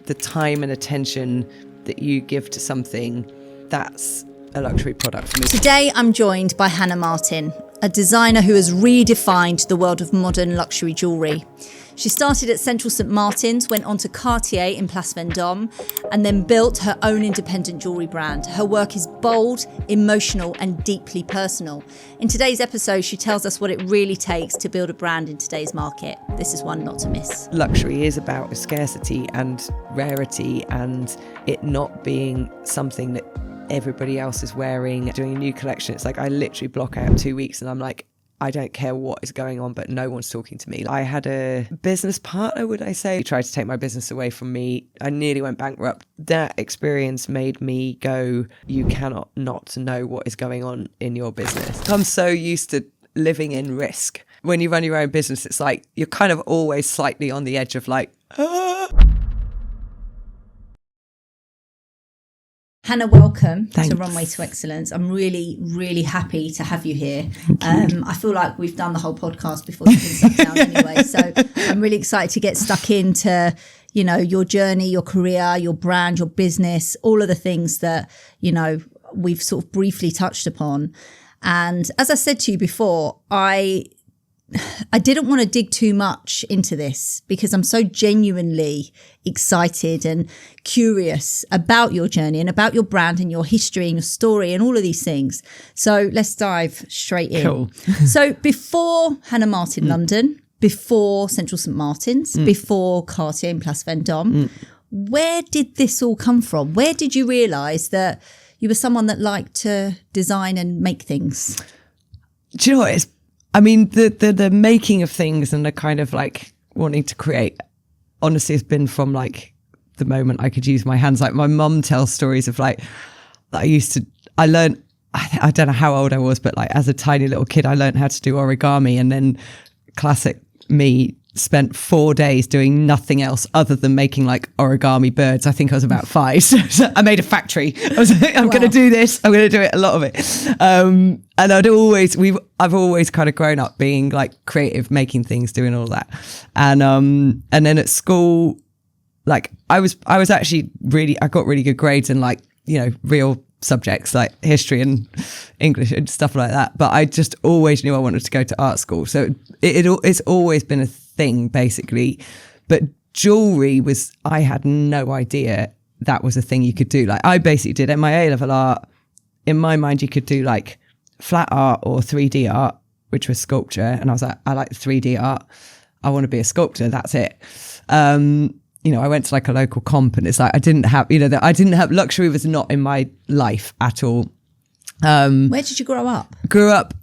the time and attention that you give to something, that's a luxury product for me. Today I'm joined by Hannah Martin, a designer who has redefined the world of modern luxury jewellery. She started at Central St Martin's, went on to Cartier in Place Vendôme, and then built her own independent jewellery brand. Her work is bold, emotional, and deeply personal. In today's episode, she tells us what it really takes to build a brand in today's market. This is one not to miss. Luxury is about scarcity and rarity, and it not being something that everybody else is wearing. Doing a new collection, it's like I literally block out 2 weeks and I'm like, I don't care what is going on, but no one's talking to me. I had a business partner, would I say, he tried to take my business away from me. I nearly went bankrupt. That experience made me go, you cannot not know what is going on in your business. I'm so used to living in risk. When you run your own business, it's like you're kind of always slightly on the edge of like, ah. Hannah, welcome Thanks. to Runway to Excellence. I'm really, really happy to have you here. I feel like we've done the whole podcast before you've been stuck down anyway. So I'm really excited to get stuck into, you know, your journey, your career, your brand, your business, all of the things that, you know, we've sort of briefly touched upon. And as I said to you before, I didn't want to dig too much into this because I'm so genuinely excited and curious about your journey and about your brand and your history and your story and all of these things. So let's dive straight in. Cool. So before Hannah Martin London, before Central St Martin's, before Cartier in Place Vendôme, where did this all come from? Where did you realise that you were someone that liked to design and make things? Do you know what? I mean, the making of things and the kind of like wanting to create, honestly, has been from like the moment I could use my hands. Like my mum tells stories of like, I learned, I don't know how old I was, but like as a tiny little kid, I learned how to do origami, and then classic me spent 4 days doing nothing else other than making like origami birds. I think I was about 5. So I made a factory. I was like, I'm going to do this. I'm going to do it, a lot of it. And I've always kind of grown up being like creative, making things, doing all that. And then at school, like I got really good grades in like, you know, real subjects like history and English and stuff like that. But I just always knew I wanted to go to art school. So it's always been a thing basically. But jewellery I had no idea that was a thing you could do. Like I basically did at my A-level art. In my mind, you could do like flat art or 3D art, which was sculpture. And I was like, I like 3D art. I want to be a sculptor. That's it. You know, I went to like a local comp and it's like, I didn't have luxury was not in my life at all. Where did you grow up?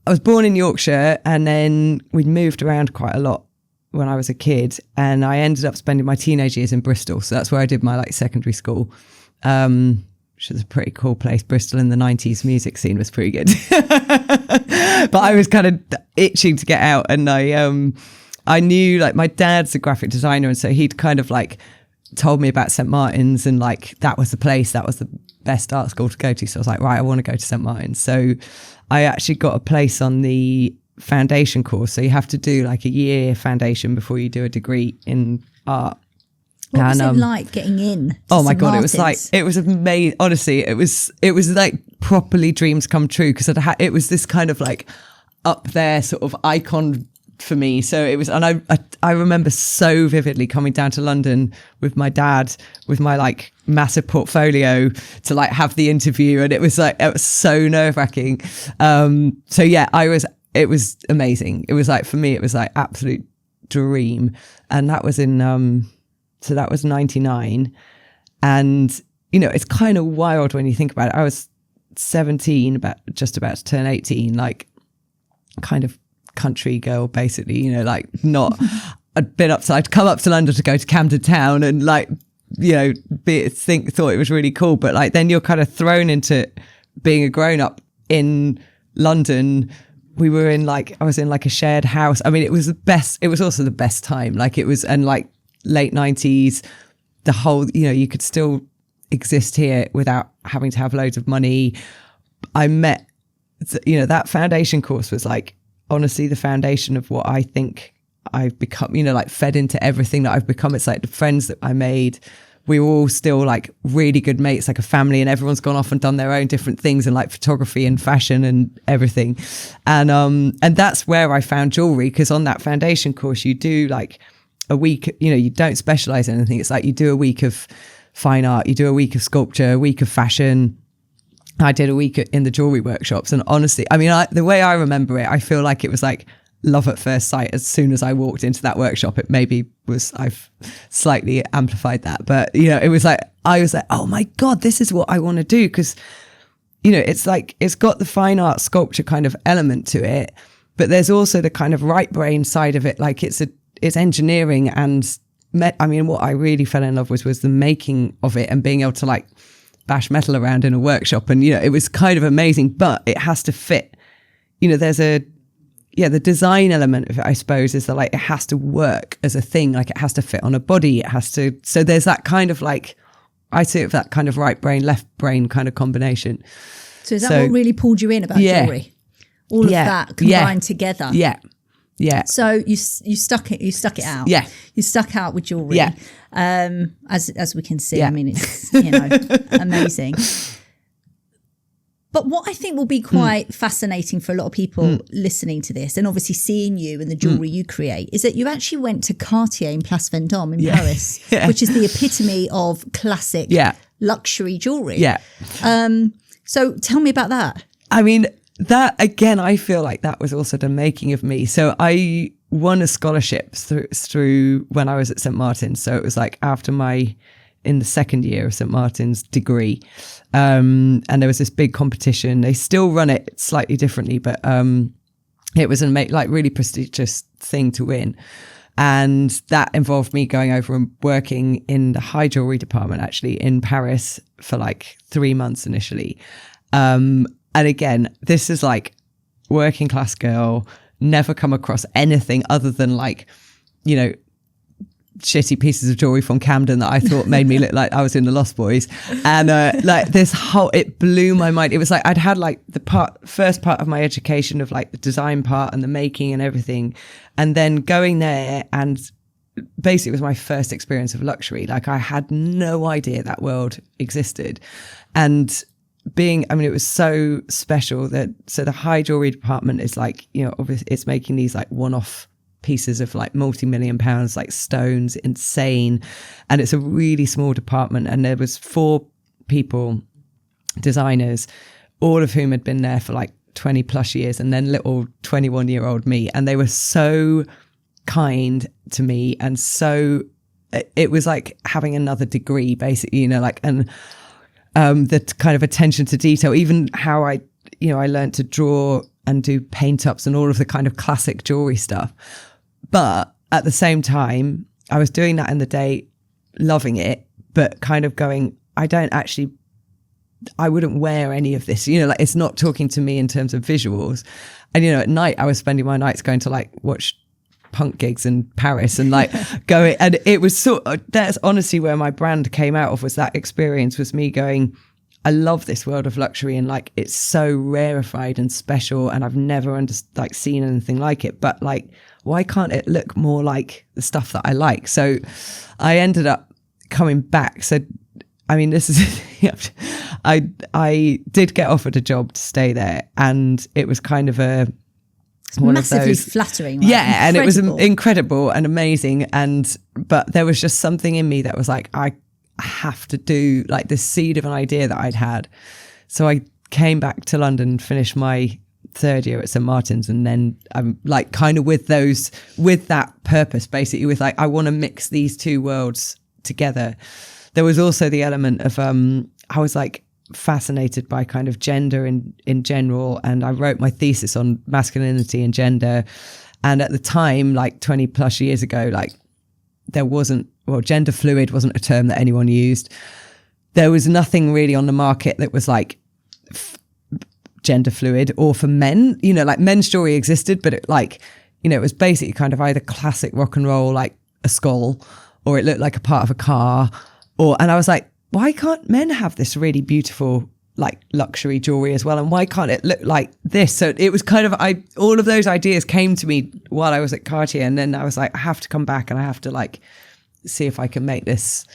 I was born in Yorkshire, and then we'd moved around quite a lot when I was a kid, and I ended up spending my teenage years in Bristol. So that's where I did my like secondary school, which is a pretty cool place. Bristol in the 90s music scene was pretty good. But I was kind of itching to get out, and I knew like my dad's a graphic designer, and so he'd kind of like told me about St Martin's, and like that was the place, that was the best art school to go to. So I was like, right, I want to go to St Martin's. So I actually got a place on the foundation course. So you have to do like a year foundation before you do a degree in art. What was it like getting in? Oh my God, it was amazing. Honestly, it was like properly dreams come true, because it was this kind of like up there sort of icon for me. So it was, and I remember so vividly coming down to London with my dad with my like massive portfolio to like have the interview, and it was so nerve-wracking. So yeah, it was amazing. It was like, for me, it was like absolute dream. And that was in so that was 99. And you know, it's kind of wild when you think about it. I was 17, just about to turn 18, like kind of country girl basically, you know, like not I'd come up to London to go to Camden Town and like, you know, thought it was really cool, but like then you're kind of thrown into being a grown-up in London. I was in like a shared house. I mean, it was the best. It was also the best time. Like it was, and like late 90s, the whole, you know, you could still exist here without having to have loads of money. I met, you know, that foundation course was like, honestly, the foundation of what I think I've become, you know, like fed into everything that I've become. It's like the friends that I made, we were all still like really good mates, like a family, and everyone's gone off and done their own different things, and like photography and fashion and everything. And that's where I found jewellery, because on that foundation course, you do like a week, you know, you don't specialize in anything. It's like you do a week of fine art, you do a week of sculpture, a week of fashion. I did a week in the jewellery workshops. And honestly, I mean, the way I remember it, I feel like it was like love at first sight. As soon as I walked into that workshop, it maybe was, I've slightly amplified that, but you know, it was like, I was like, oh my God, this is what I want to do. Because, you know, it's like, it's got the fine art sculpture kind of element to it, but there's also the kind of right brain side of it. Like it's engineering, and I mean, what I really fell in love with was the making of it and being able to like bash metal around in a workshop. And, you know, it was kind of amazing, but it has to fit, you know, there's the design element of it, I suppose, is that like it has to work as a thing, like it has to fit on a body, it has to, so there's that kind of like, I see it, that kind of right brain, left brain kind of combination. So is that what really pulled you in about jewellery? All of that combined together. Yeah. Yeah. So you stuck it out. Yeah. You stuck out with jewellery. Yeah. As we can see, I mean, it's, you know, amazing. But what I think will be quite fascinating for a lot of people listening to this, and obviously seeing you and the jewellery you create, is that you actually went to Cartier in Place Vendôme in Paris, which is the epitome of classic luxury jewellery. Yeah. So tell me about that. I mean, that again, I feel like that was also the making of me. So I won a scholarship through when I was at St. Martin's. So it was like after in the second year of St. Martin's degree. And there was this big competition. They still run it slightly differently, but it was a like really prestigious thing to win. And that involved me going over and working in the high jewellery department, actually, in Paris for like 3 months initially. And again, this is like working class girl, never come across anything other than like, you know, shitty pieces of jewelry from Camden that I thought made me look like I was in the Lost Boys. And like this whole, it blew my mind. It was like I'd had like the first part of my education of like the design part and the making and everything. And then going there, and basically it was my first experience of luxury. Like I had no idea that world existed. And it was so special so the high jewelry department is like, you know, obviously it's making these like one-off pieces of like multi-million pounds, like stones, insane. And it's a really small department. And there was 4 people, designers, all of whom had been there for like 20 plus years, and then little 21-year-old me. And they were so kind to me. And so it was like having another degree, basically, you know, like, and the kind of attention to detail, even how I learned to draw and do paint ups and all of the kind of classic jewelry stuff. But at the same time, I was doing that in the day, loving it, but kind of going, I wouldn't wear any of this, you know, like it's not talking to me in terms of visuals. And, you know, at night I was spending my nights going to like watch punk gigs in Paris and like going, and it was that's honestly where my brand came out of, was that experience, was me going, I love this world of luxury, and like it's so rarefied and special, and I've never seen anything like it, but like why can't it look more like the stuff that I like? So I ended up coming back. So I mean, this is I did get offered a job to stay there, and it was kind of massively flattering, right? Yeah, and it was incredible and amazing, but there was just something in me that was like, I have to do, like, this seed of an idea that I'd had. So I came back to London, finished my 3rd year at St. Martin's, and then I'm like kind of with that purpose, basically, with like, I want to mix these 2 worlds together. There was also the element of I was like fascinated by kind of gender in general, and I wrote my thesis on masculinity and gender. And at the time, like 20 plus years ago, like gender fluid wasn't a term that anyone used. There was nothing really on the market that was like gender fluid, or for men, you know, like men's jewelry existed, but it was basically kind of either classic rock and roll, like a skull, or it looked like a part of a car, and I was like, why can't men have this really beautiful like luxury jewelry as well, and why can't it look like this? So it was kind of, all of those ideas came to me while I was at Cartier, and then I was like, I have to come back and I have to like see if I can make this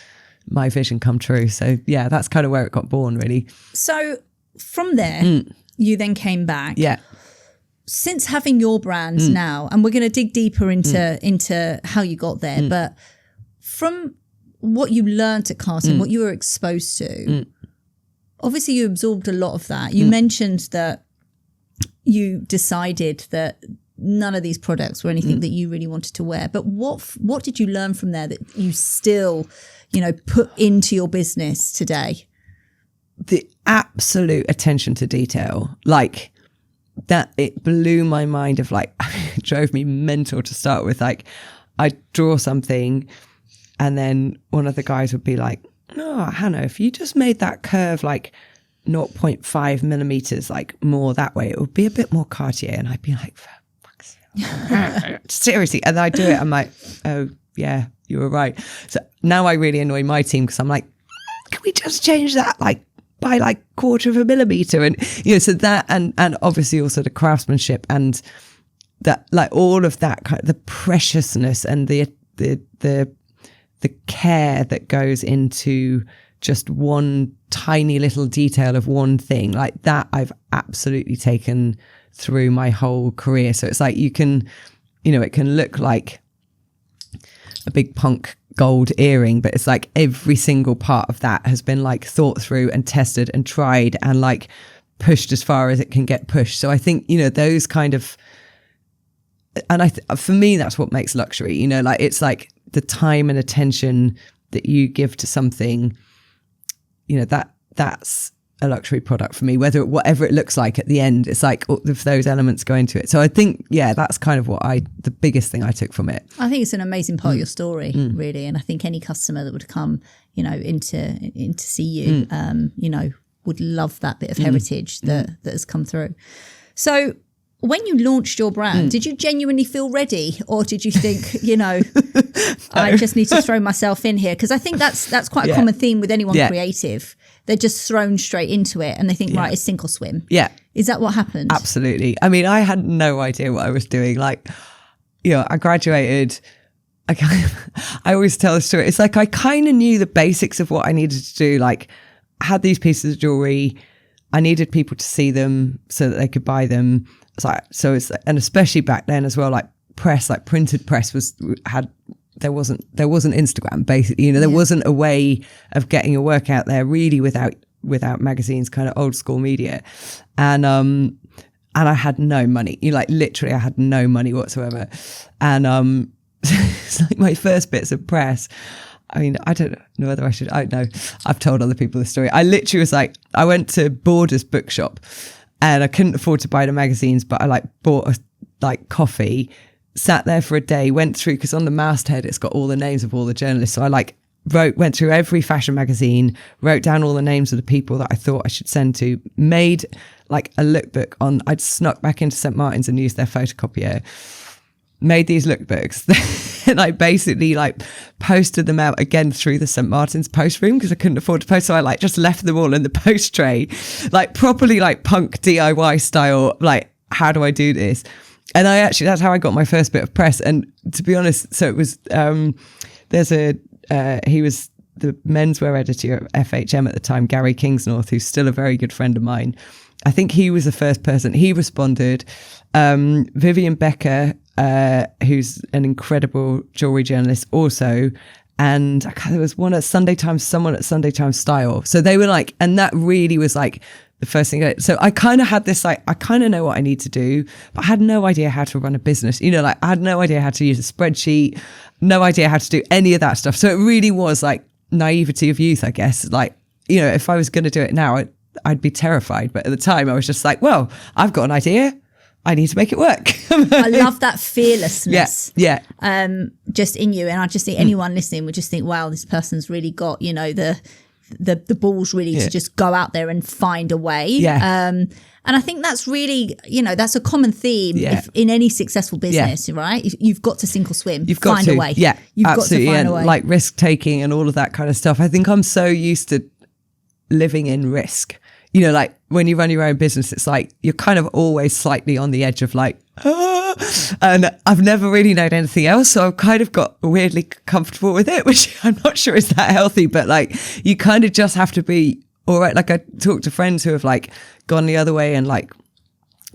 my vision come true. So yeah, that's kind of where it got born, really. So from there, you then came back. Yeah. Since having your brand now, and we're going to dig deeper into how you got there, but from what you learned at Cartier, what you were exposed to, obviously you absorbed a lot of that. You mentioned that you decided that none of these products were anything that you really wanted to wear. But what did you learn from there that you still, put into your business today? The absolute attention to detail, like that, it blew my mind of like, it drove me mental to start with. Like I'd draw something and then one of the guys would be like, "Oh, Hannah, if you just made that curve like 0.5 millimeters, like more that way, it would be a bit more Cartier." And I'd be like, "For fuck's sake." Seriously. And then I do it. I'm like, "Oh yeah, you were right." So now I really annoy my team because I'm like, "Can we just change that like by like 1/4 millimeter?" And so that, and obviously also the craftsmanship and that, like all of that kind of the preciousness and the care that goes into just one tiny little detail of one thing, like that I've absolutely taken through my whole career. So it's like you can, it can look like a big punk gold earring, but it's like every single part of that has been like thought through and tested and tried and like pushed as far as it can get pushed. So I think, those kind of, and for me, that's what makes luxury, like it's like the time and attention that you give to something, that's a luxury product for me, whatever it looks like at the end. It's like if those elements go into it. So I think, that's kind of the biggest thing I took from it. I think it's an amazing part of your story, really. And I think any customer that would come, in to see you, would love that bit of heritage that has come through. So when you launched your brand, did you genuinely feel ready, or did you think, no. I just need to throw myself in here? Because I think that's quite a common theme with anyone creative. They're just thrown straight into it and they think, right, it's sink or swim. Yeah. Is that what happened? Absolutely. I mean, I had no idea what I was doing. Like, I graduated. I always tell the story. It's like I kind of knew the basics of what I needed to do. Like, I had these pieces of jewelry. I needed people to see them so that they could buy them. And especially back then as well, like press, like printed press there wasn't Instagram, basically, there wasn't a way of getting your work out there really without magazines, kind of old school media. And I had no money, like literally I had no money whatsoever. And it's like my first bits of press. I mean, I don't know whether I don't know. I've told other people the story. I literally was like, I went to Borders bookshop and I couldn't afford to buy the magazines, but I like bought a coffee, sat there for a day, went through, because on the masthead it's got all the names of all the journalists. So I went through every fashion magazine, wrote down all the names of the people that I thought I should send to, made like a lookbook I'd snuck back into St. Martin's and used their photocopier, made these lookbooks. And I basically posted them out again through the St. Martin's post room because I couldn't afford to post. So I just left them all in the post tray, properly punk DIY style. How do I do this? And that's how I got my first bit of press. And to be honest, so it was, he was the menswear editor at FHM at the time, Gary Kingsnorth, who's still a very good friend of mine. I think he was the first person. He responded. Vivian Becker, who's an incredible jewelry journalist also. And there was someone at Sunday Times Style. So they were and that really was the first thing. So I kind of had this, I kind of know what I need to do, but I had no idea how to run a business. I had no idea how to use a spreadsheet, no idea how to do any of that stuff. So it really was naivety of youth, I guess. If I was going to do it now, I'd be terrified. But at the time I was just well, I've got an idea. I need to make it work. I love that fearlessness. Yeah. Just in you. And I just think anyone listening would just think, wow, this person's really got, the balls really to just go out there and find a way. Yeah. And I think that's really, that's a common theme in any successful business, right? You've got to sink or swim. You've got to find a way. Yeah, you've absolutely. got to find a way. Risk taking and all of that kind of stuff. I think I'm so used to living in risk. When you run your own business, it's you're kind of always slightly on the edge of And I've never really known anything else. So I've kind of got weirdly comfortable with it, which I'm not sure is that healthy, but like you kind of just have to be all right. Like I talk to friends who have like gone the other way and like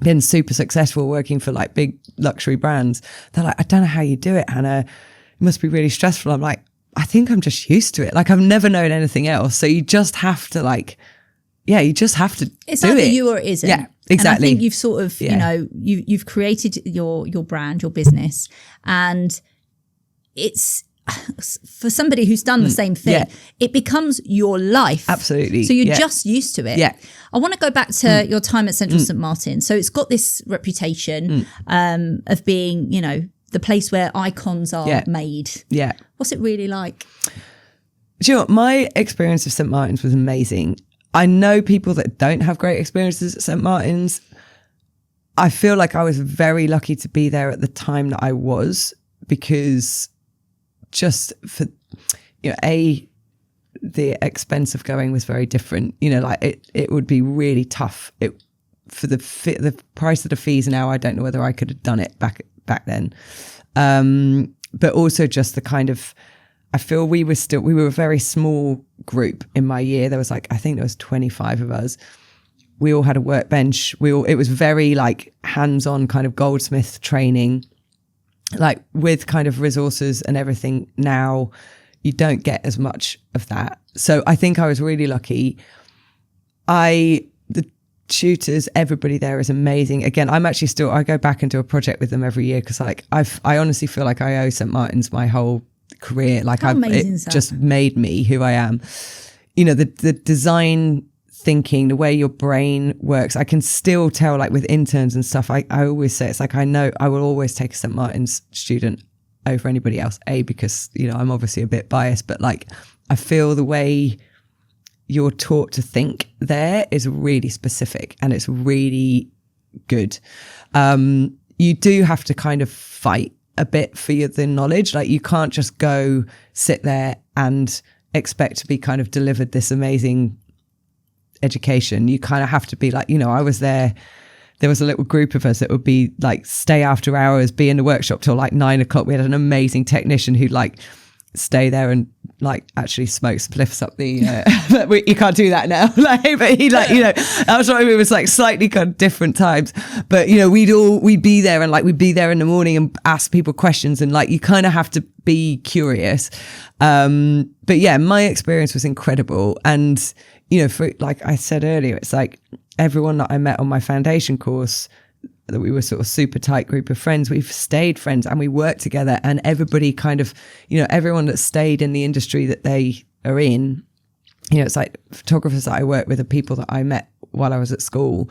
been super successful working for like big luxury brands. They're like, I don't know how you do it, Hannah. It must be really stressful. I'm like, I think I'm just used to it. Like I've never known anything else. So you just have to like, yeah, you just have to it's do either it. you or it isn't. Yeah, exactly. And I think you've sort of, you know, you've created your brand, your business, and it's for somebody who's done the same thing, it becomes your life. Absolutely. So you're just used to it. Yeah. I want to go back to your time at Central St. Martin. So it's got this reputation of being, you know, the place where icons are made. Yeah. What's it really like? Do you know what? My experience of St. Martin's was amazing. I know people that don't have great experiences at St. Martin's. I feel like I was very lucky to be there at the time that I was, because just for, you know, the expense of going was very different. You know, like it would be really tough. For the price of the fees now, I don't know whether I could have done it back then. But also just the kind of, I feel we were a very small group in my year. There was like, I think there was 25 of us. We all had a workbench. It was very like hands-on kind of goldsmith training, like with kind of resources and everything. Now you don't get as much of that. So I think I was really lucky. The tutors, everybody there is amazing. Again, I'm actually I go back and do a project with them every year, because like I honestly feel like I owe St. Martin's my whole career. Like it just made me who I am. You know, the design thinking, the way your brain works, I can still tell, like with interns and stuff, I always say, it's like, I know I will always take a St. Martin's student over anybody else, because, you know, I'm obviously a bit biased, but like I feel the way you're taught to think there is really specific and it's really good. You do have to kind of fight a bit for the knowledge. Like you can't just go sit there and expect to be kind of delivered this amazing education. You kind of have to be like, you know, I was there was a little group of us that would be like stay after hours, be in the workshop till like 9 o'clock. We had an amazing technician who'd like stay there and like actually smoke spliffs up the but you can't do that now. Like, but he like, you know, I was sorry, it was like slightly kind of different times, but you know, we'd be there and like we'd be there in the morning and ask people questions, and like you kind of have to be curious. But yeah, my experience was incredible. And you know, for like I said earlier, it's like everyone that I met on my foundation course, that we were sort of super tight group of friends, we've stayed friends and we worked together, and everybody kind of, you know, everyone that stayed in the industry that they are in, you know, it's like photographers that I work with are people that I met while I was at school.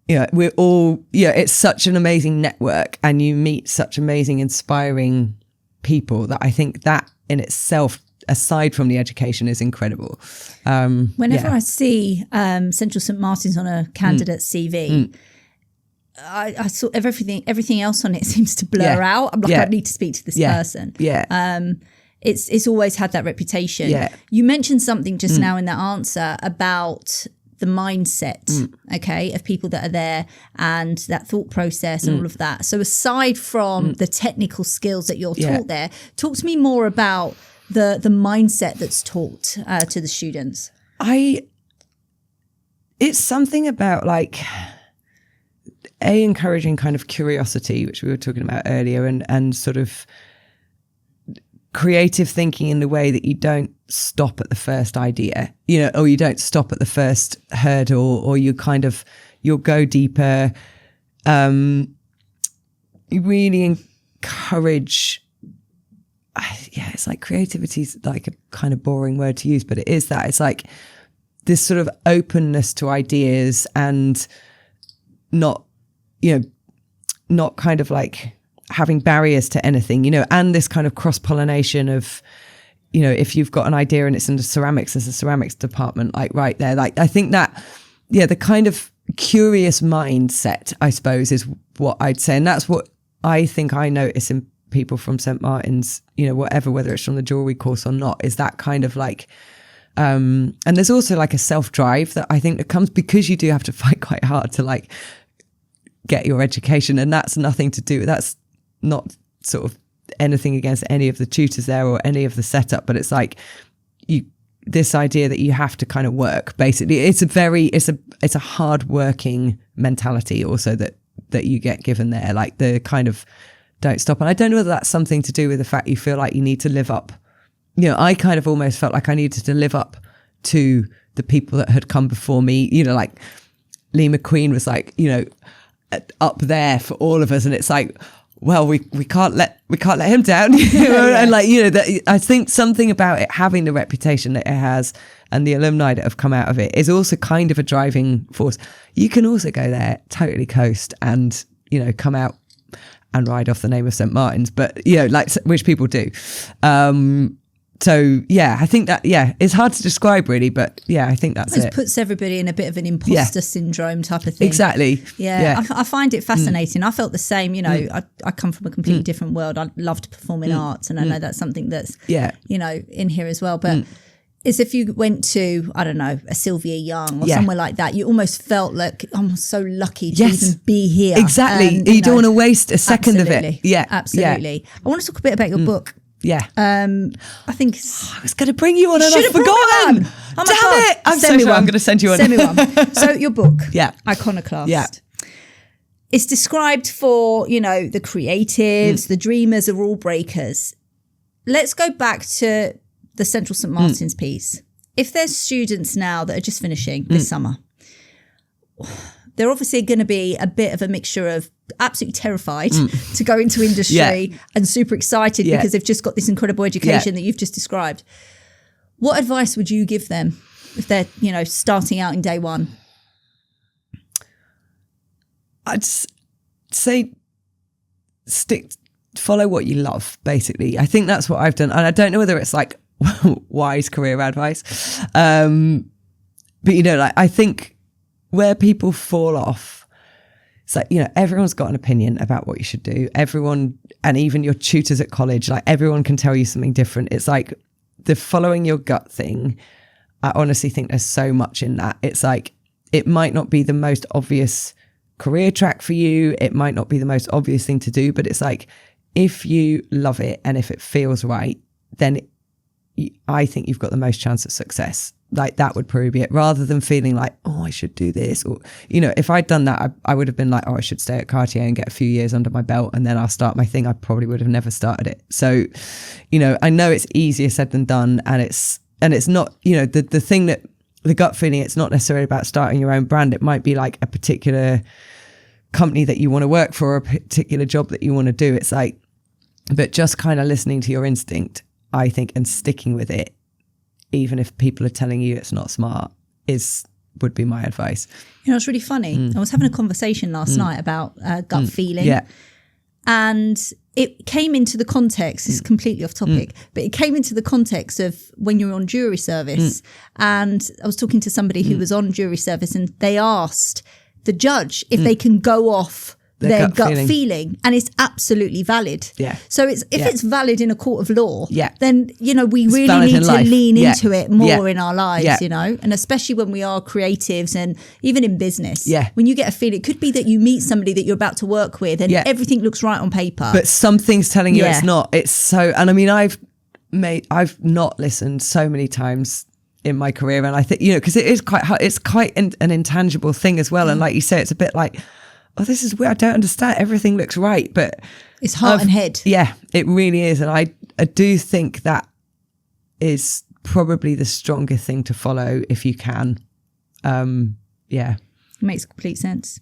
You know, we're all, yeah, it's such an amazing network, and you meet such amazing, inspiring people that I think that in itself, aside from the education, is incredible. Whenever I see Central St. Martin's on a candidate's CV, I saw everything else on it seems to blur out. I'm like, I need to speak to this person. It's always had that reputation. You mentioned something just now in that answer about the mindset, okay, of people that are there and that thought process and all of that. So aside from the technical skills that you're taught there, talk to me more about the mindset that's taught to the students. It's something about like encouraging kind of curiosity, which we were talking about earlier, and sort of creative thinking in the way that you don't stop at the first idea, you know, or you don't stop at the first hurdle, or you kind of, you'll go deeper. You really encourage, it's like creativity is like a kind of boring word to use, but it is that. It's like this sort of openness to ideas, and not, you know, not kind of like having barriers to anything, you know, and this kind of cross-pollination of, you know, if you've got an idea and it's in the ceramics, there's a ceramics department like right there. Like I think that, the kind of curious mindset, I suppose, is what I'd say. And that's what I think I notice in people from St. Martin's, you know, whether it's from the jewellery course or not, is that kind of like, and there's also like a self-drive that I think that comes because you do have to fight quite hard to like get your education. And that's nothing to do, that's not sort of anything against any of the tutors there or any of the setup, but it's like this idea that you have to kind of work, basically. It's a hard working mentality also that you get given there, like the kind of don't stop. And I don't know whether that's something to do with the fact you feel like you need to live up. You know, I kind of almost felt like I needed to live up to the people that had come before me. You know, like Lee McQueen was like, you know, up there for all of us. And it's like, well, we can't let him down. You know? Yeah. And like, you know, I think something about it having the reputation that it has and the alumni that have come out of it is also kind of a driving force. You can also go there, totally coast and, you know, come out and ride off the name of St. Martin's, but, you know, like, which people do. So, yeah, I think that, it's hard to describe really, but yeah, I think that's it. It puts everybody in a bit of an imposter syndrome type of thing. Exactly. Yeah. I find it fascinating. I felt the same, you know, I come from a completely different world. I loved performing arts, and I know that's something that's, you know, in here as well. But it's if you went to, I don't know, a Sylvia Young or somewhere like that, you almost felt like, I'm so lucky to even be here. Exactly. You don't want to waste a second of it. Yeah. Absolutely. I want to talk a bit about your book. Yeah. I think I was going to bring you one and I've forgotten. Oh my Damn God. it. I'm so sorry. I'm going to send you one. Send me one. So your book, Iconoclast. Yeah. It's described for, you know, the creatives, the dreamers, the rule breakers. Let's go back to the Central St. Martin's piece. If there's students now that are just finishing this summer, they're obviously going to be a bit of a mixture of absolutely terrified to go into industry and super excited because they've just got this incredible education that you've just described. What advice would you give them if they're, you know, starting out in day one? I'd say follow what you love, basically. I think that's what I've done. And I don't know whether it's like wise career advice. But, you know, like I think where people fall off, it's like, you know, everyone's got an opinion about what you should do. Everyone, and even your tutors at college, like everyone can tell you something different. It's like the following your gut thing. I honestly think there's so much in that. It's like, it might not be the most obvious career track for you. It might not be the most obvious thing to do, but it's like, if you love it and if it feels right, then I think you've got the most chance of success. Like that would probably be it, rather than feeling like, oh, I should do this. Or, you know, if I'd done that, I would have been like, oh, I should stay at Cartier and get a few years under my belt and then I'll start my thing. I probably would have never started it. So, you know, I know it's easier said than done. And it's not, you know, the thing that the gut feeling, it's not necessarily about starting your own brand. It might be like a particular company that you want to work for, or a particular job that you want to do. It's like, but just kind of listening to your instinct, I think, and sticking with it, even if people are telling you it's not smart, would be my advice. You know, it's really funny. I was having a conversation last night about gut feeling. Yeah. And it came into the context, it's completely off topic, but it came into the context of when you're on jury service. And I was talking to somebody who was on jury service, and they asked the judge if they can go off their gut feeling, and it's absolutely valid. Yeah. So if it's valid in a court of law, then, you know, we really need to lean into it more in our lives, you know, and especially when we are creatives and even in business. Yeah. When you get a feeling, it could be that you meet somebody that you're about to work with and everything looks right on paper, but something's telling you it's not. It's so, and I mean, I've not listened so many times in my career, and I think, you know, because it is quite hard. It's quite an intangible thing as well. And like you say, it's a bit like, oh, this is weird, I don't understand, everything looks right, but it's heart and head. Yeah, it really is. And I do think that is probably the stronger thing to follow if you can. It makes complete sense.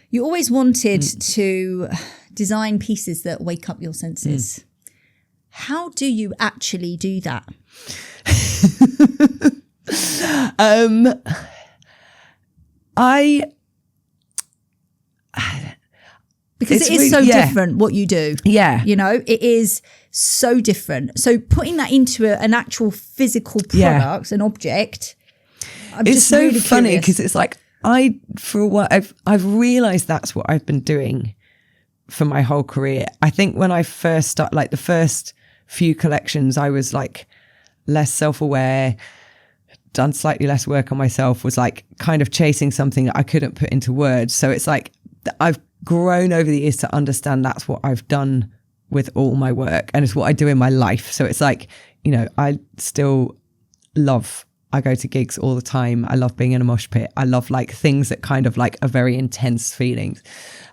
You always wanted to design pieces that wake up your senses. How do you actually do that? Because it is so different what you do. Yeah. You know, it is so different. So putting that into an actual physical product, an object, it's so really funny because it's like, for a while, I've realized that's what I've been doing for my whole career. I think when I first started, like the first few collections, I was like less self-aware, done slightly less work on myself, was like kind of chasing something that I couldn't put into words. So it's like, I've grown over the years to understand that's what I've done with all my work, and it's what I do in my life. So it's like, you know, I go to gigs all the time. I love being in a mosh pit. I love like things that kind of like are very intense feelings.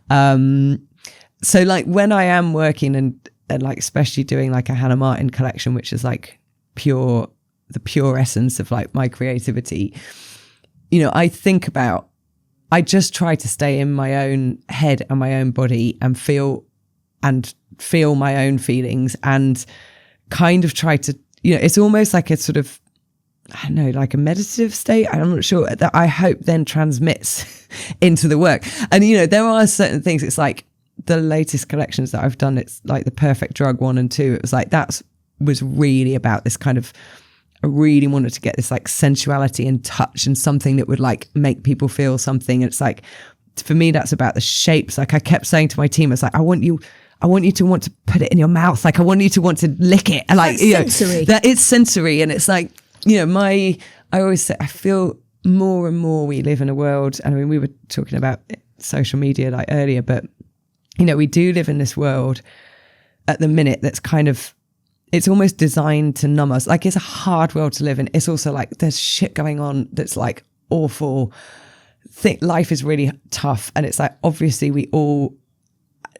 So like when I am working and like especially doing like a Hannah Martin collection, which is like the pure essence of like my creativity, you know, I just try to stay in my own head and my own body and feel my own feelings, and kind of try to, you know, it's almost like a sort of, I don't know, like a meditative state. I'm not sure, that I hope then transmits into the work. And, you know, there are certain things, it's like the latest collections that I've done, it's like the Perfect Drug 1 and 2. It was like, was really about this kind of, I really wanted to get this like sensuality and touch and something that would like make people feel something. And it's like, for me, that's about the shapes. Like I kept saying to my team, it's like, I want you to want to put it in your mouth. Like I want you to want to lick it. And like, that's sensory. That it's sensory. And it's like, you know, I always say, I feel more and more we live in a world. And I mean, we were talking about social media like earlier, but you know, we do live in this world at the minute that's kind of, it's almost designed to numb us. Like it's a hard world to live in. It's also like there's shit going on that's like awful. Life is really tough. And it's like, obviously we all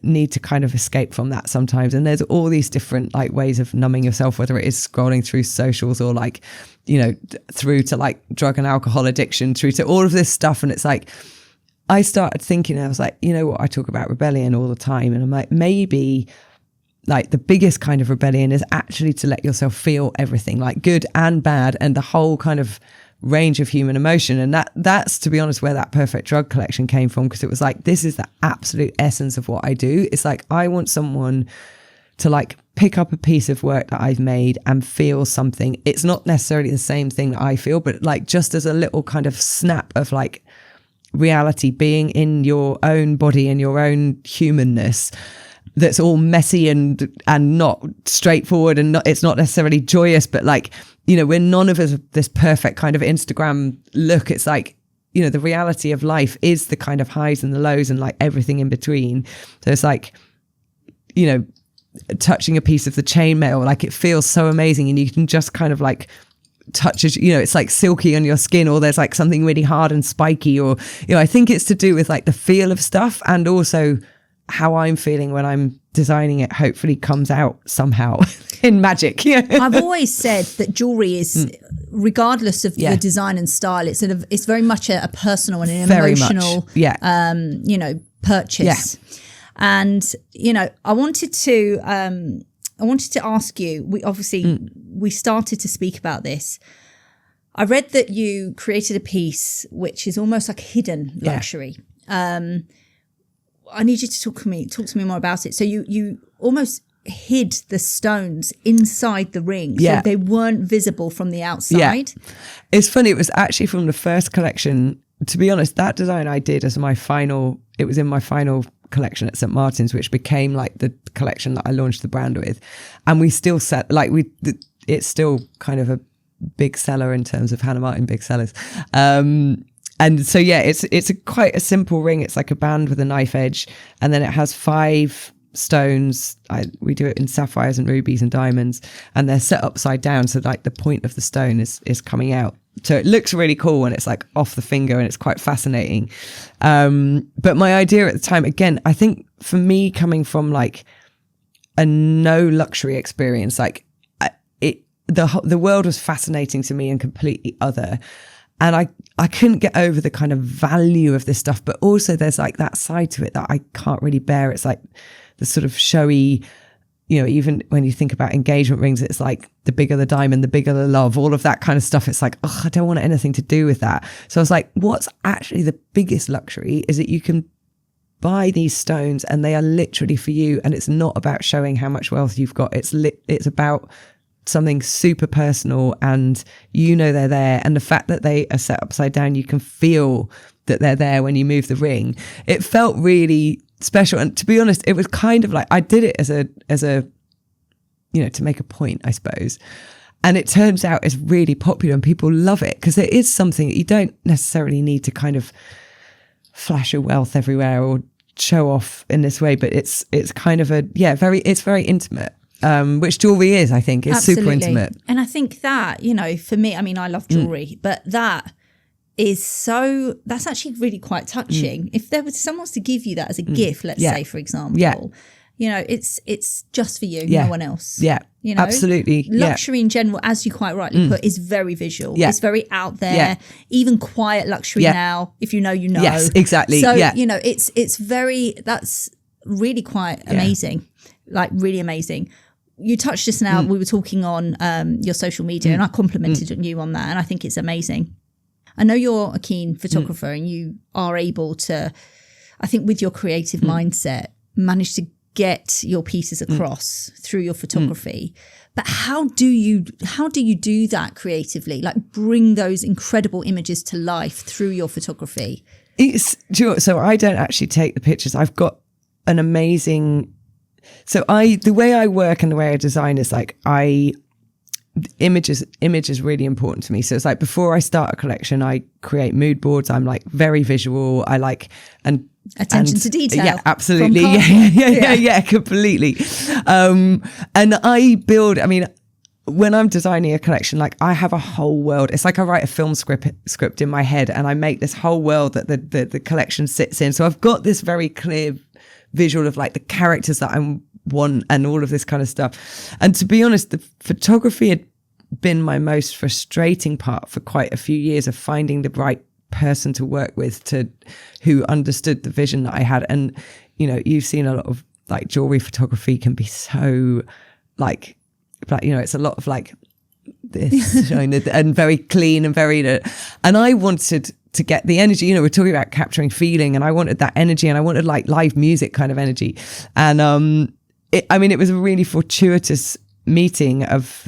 need to kind of escape from that sometimes. And there's all these different like ways of numbing yourself, whether it is scrolling through socials or like, you know, through to like drug and alcohol addiction, through to all of this stuff. And it's like, I started thinking, I was like, you know what, I talk about rebellion all the time. And I'm like, maybe like the biggest kind of rebellion is actually to let yourself feel everything, like good and bad, and the whole kind of range of human emotion. And that's, to be honest, where that Perfect Drug collection came from, because it was like, this is the absolute essence of what I do. It's like, I want someone to like pick up a piece of work that I've made and feel something. It's not necessarily the same thing that I feel, but like just as a little kind of snap of like reality, being in your own body and your own humanness, that's all messy and not straightforward, and it's not necessarily joyous, but like, you know, we're none of us this perfect kind of Instagram look. It's like, you know, the reality of life is the kind of highs and the lows and like everything in between. So it's like, you know, touching a piece of the chainmail, like it feels so amazing, and you can just kind of like touch it, you know, it's like silky on your skin, or there's like something really hard and spiky, or, you know, I think it's to do with like the feel of stuff, and also how I'm feeling when I'm designing it hopefully comes out somehow in magic. I've always said that jewelry is, regardless of the design and style, it's very much a personal and an emotional, you know, purchase. Yeah. And you know, I wanted to ask you. We started to speak about this. I read that you created a piece which is almost like hidden luxury. I need you to talk to me more about it. So you almost hid the stones inside the ring, so they weren't visible from the outside. Yeah. It's funny, it was actually from the first collection. To be honest, that design I did as it was in my final collection at St. Martin's, which became like the collection that I launched the brand with. And we still set, like it's still kind of a big seller in terms of Hannah Martin big sellers. And so, yeah, it's quite a simple ring. It's like a band with a knife edge, and then it has 5 stones. We do it in sapphires and rubies and diamonds, and they're set upside down. So like the point of the stone is coming out. So it looks really cool when it's like off the finger, and it's quite fascinating. But my idea at the time, again, I think for me, coming from like a no luxury experience, like the world was fascinating to me and completely other. And I couldn't get over the kind of value of this stuff, but also there's like that side to it that I can't really bear. It's like the sort of showy, you know, even when you think about engagement rings, it's like the bigger the diamond, the bigger the love, all of that kind of stuff. It's like, I don't want anything to do with that. So I was like, what's actually the biggest luxury is that you can buy these stones and they are literally for you. And it's not about showing how much wealth you've got. It's about something super personal, and you know they're there, and the fact that they are set upside down, you can feel that they're there when you move the ring. It felt really special, and to be honest, it was kind of like I did it as a you know, to make a point, I suppose. And it turns out it's really popular and people love it, because it is something that you don't necessarily need to kind of flash your wealth everywhere or show off in this way, but it's kind of it's very intimate, which jewelry is, I think. It's super intimate. And I think that, you know, for me, I mean, I love jewelry, but that's actually really quite touching. If someone was to give you that as a gift, let's say, for example, you know, it's just for you, no one else. Yeah, you know, absolutely. Luxury in general, as you quite rightly put, is very visual. Yeah. It's very out there. Even quiet luxury now, if you know, you know. Yes, exactly. So, you know, that's really quite amazing, like really amazing. You touched just now, we were talking on your social media and I complimented you on that, and I think it's amazing. I know you're a keen photographer and you are able to, I think with your creative mindset, manage to get your pieces across through your photography. But how do you do that creatively? Like bring those incredible images to life through your photography? So I don't actually take the pictures. I've got an amazing, the way I work and the way I design is like image is really important to me. So it's like before I start a collection, I create mood boards. I'm like very visual. I like attention to detail. Yeah, absolutely. Yeah, completely. And I build, I mean, when I'm designing a collection, like I have a whole world. It's like I write a film script in my head and I make this whole world that the collection sits in. So I've got this very clear visual of like the characters that I want and all of this kind of stuff. And to be honest, the photography had been my most frustrating part for quite a few years, of finding the right person to work with who understood the vision that I had. And, you know, you've seen a lot of like jewelry photography can be so like, you know, it's a lot of like this and very clean and very, and I wanted to get the energy, you know, we're talking about capturing feeling, and I wanted that energy, and I wanted like live music kind of energy. And it was a really fortuitous meeting of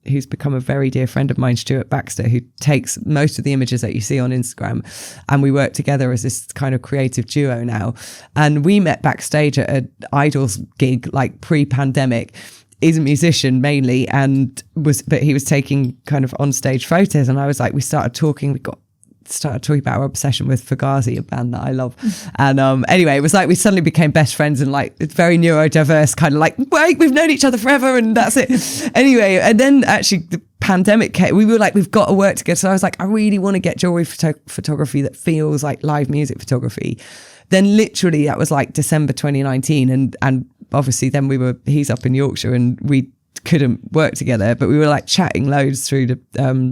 who's become a very dear friend of mine, Stuart Baxter, who takes most of the images that you see on Instagram, and we work together as this kind of creative duo now. And we met backstage at an Idols gig, like pre-pandemic. He's a musician mainly, but he was taking kind of on stage photos, and I was like, we started talking about our obsession with Fugazi, a band that I love. And anyway, it was like we suddenly became best friends, and like it's very neurodiverse, kind of like, wait, we've known each other forever and that's it. Anyway, and then actually the pandemic came, we were like, we've got to work together. So I was like, I really want to get jewelry photography that feels like live music photography. Then literally that was like December 2019, and obviously then he's up in Yorkshire and we couldn't work together, but we were like chatting loads through the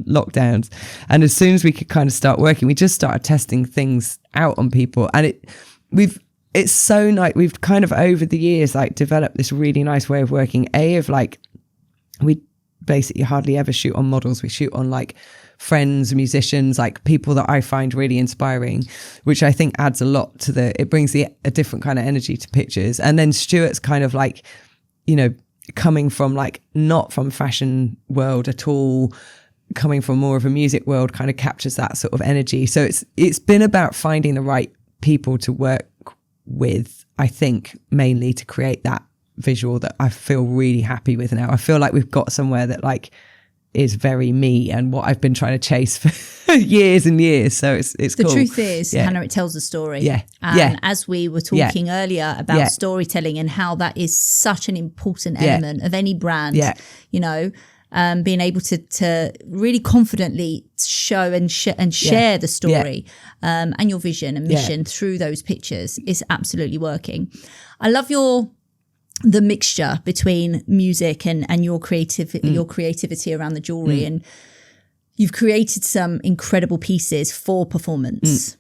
lockdowns. And as soon as we could kind of start working, we just started testing things out on people. And it's so nice. We've kind of over the years like developed this really nice way of working. Of like, we basically hardly ever shoot on models. We shoot on like friends, musicians, like people that I find really inspiring, which I think adds a lot to it brings a different kind of energy to pictures. And then Stuart's kind of like, you know, coming from like not from fashion world at all, coming from more of a music world, kind of captures that sort of energy. So it's been about finding the right people to work with, I think, mainly to create that visual that I feel really happy with now. I feel like we've got somewhere that like is very me and what I've been trying to chase for years and years. So it's the cool. truth is, Hannah, it tells a story. Yeah. And as we were talking earlier about storytelling and how that is such an important element of any brand, you know, being able to really confidently show and share the story and your vision and mission through those pictures is absolutely working. I love the mixture between music and your creativity around the jewelry, and you've created some incredible pieces for performance.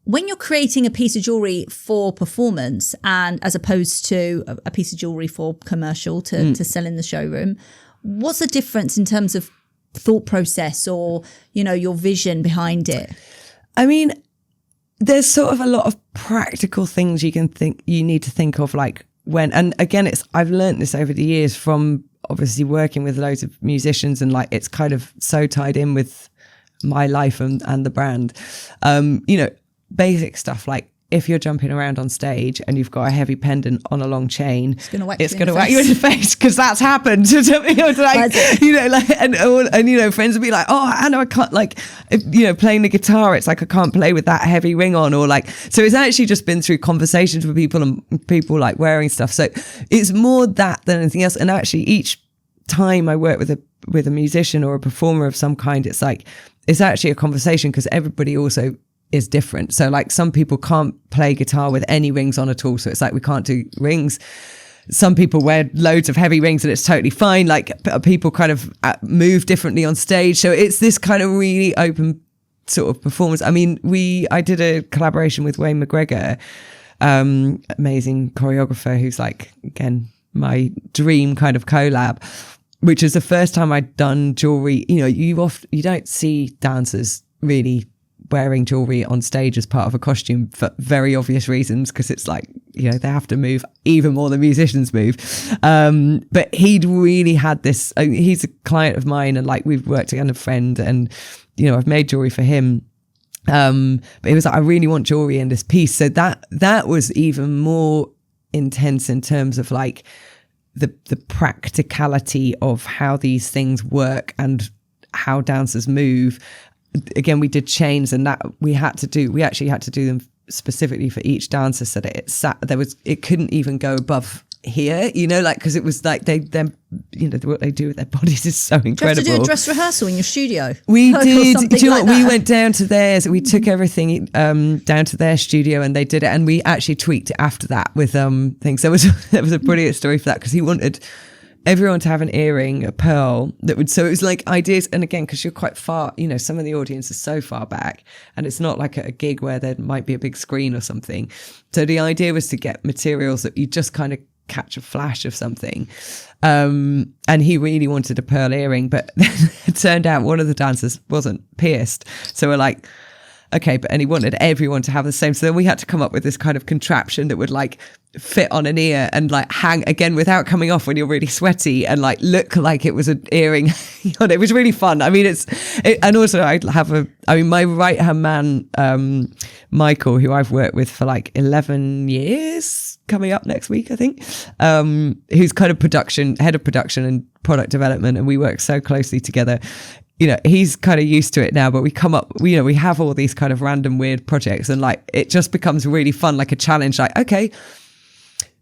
When you're creating a piece of jewelry for performance, and as opposed to a piece of jewelry for commercial to sell in the showroom, what's the difference in terms of thought process or, you know, your vision behind it? I mean, there's sort of a lot of practical things you need to think of, like and again, I've learned this over the years from obviously working with loads of musicians, and like it's kind of so tied in with my life and the brand. You know, basic stuff like if you're jumping around on stage and you've got a heavy pendant on a long chain, it's going to whack you in the face, because that's happened. And friends would be like, oh, Anna, I can't, like, playing the guitar, it's like I can't play with that heavy ring on, or like, so it's actually just been through conversations with people and people like wearing stuff. So it's more that than anything else. And actually each time I work with a musician or a performer of some kind, it's like, it's actually a conversation, because everybody also is different. So like some people can't play guitar with any rings on at all, so it's like we can't do rings. Some people wear loads of heavy rings and it's totally fine. Like people kind of move differently on stage, so it's this kind of really open sort of performance. I mean, I did a collaboration with Wayne McGregor, amazing choreographer, who's like, again, my dream kind of collab, which is the first time I'd done jewelry. You don't see dancers really wearing jewelry on stage as part of a costume for very obvious reasons, because it's like, they have to move even more than musicians move. But he'd really had this, he's a client of mine, and like we've worked together, a friend, and I've made jewelry for him. But it was like, I really want jewelry in this piece. So that was even more intense in terms of like the practicality of how these things work and how dancers move. Again, we did chains, and that we actually had to do them specifically for each dancer, so that it couldn't even go above here, because it was like what they do with their bodies is so incredible. Do you have to do a dress rehearsal in your studio? We did. Do you know what? We went down to theirs. We took everything down to their studio, and they did it, and we actually tweaked it after that with things. There was a brilliant story for that, because he wanted everyone to have an earring, a pearl so it was like ideas. And again, because you're quite far, some of the audience is so far back, and it's not like at a gig where there might be a big screen or something. So the idea was to get materials that you just kind of catch a flash of something. And he really wanted a pearl earring, but it turned out one of the dancers wasn't pierced. So we're like, okay, and he wanted everyone to have the same. So then we had to come up with this kind of contraption that would like fit on an ear and like hang again without coming off when you're really sweaty, and like look like it was an earring. It was really fun. I mean, and also my right hand man, Michael, who I've worked with for like 11 years, coming up next week, I think, who's kind of head of production and product development, and we work so closely together. He's kind of used to it now, but we come up, we have all these kind of random weird projects, and like it just becomes really fun, like a challenge. Like, okay,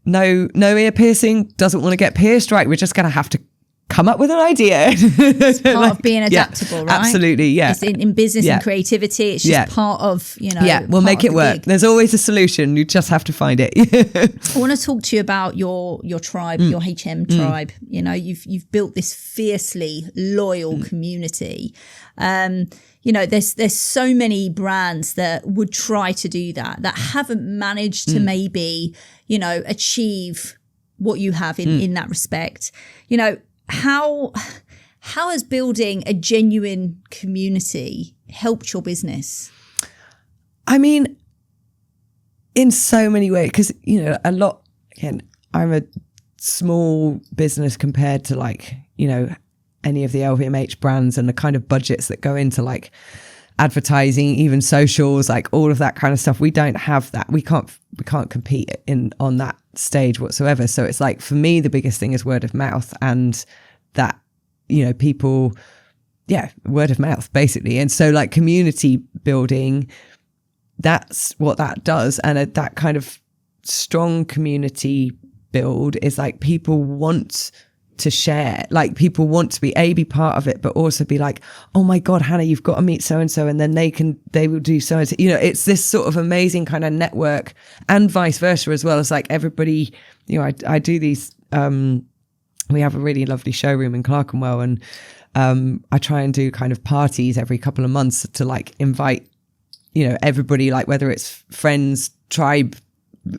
no ear piercing, doesn't want to get pierced, right? We're just going to have to come up with an idea. It's part of being adaptable, right? Absolutely, yeah. It's in business and creativity. It's just part of, we'll make it work. Gig. There's always a solution. You just have to find it. I want to talk to you about your tribe, your HM tribe. You've built this fiercely loyal community. There's so many brands that would try to do that haven't managed to maybe, achieve what you have in that respect. How has building a genuine community helped your business? I mean, in so many ways, because, a lot, again, I'm a small business compared to like, any of the LVMH brands and the kind of budgets that go into like advertising, even socials, like all of that kind of stuff. We don't have that. We can't compete on that stage whatsoever. So it's like, for me, the biggest thing is word of mouth, and that, people, word of mouth basically. And so like community building, that's what that does. And that kind of strong community build is like people want to share, like people want to be part of it, but also be like, oh my God, Hannah, you've got to meet so-and-so, and then they will do so-and-so. It's this sort of amazing kind of network, and vice versa as well. It's like everybody, I do these, we have a really lovely showroom in Clerkenwell, and I try and do kind of parties every couple of months to like invite, everybody, like whether it's friends, tribe,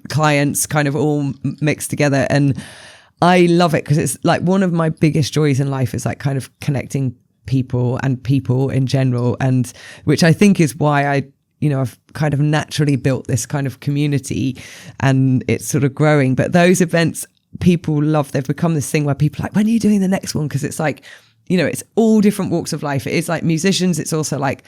clients, kind of all mixed together. And I love it because it's like one of my biggest joys in life is like kind of connecting people and people in general, and which I think is why I've kind of naturally built this kind of community, and it's sort of growing. But those events, people love, they've become this thing where people are like, when are you doing the next one? Because it's like, it's all different walks of life. It is like musicians. It's also like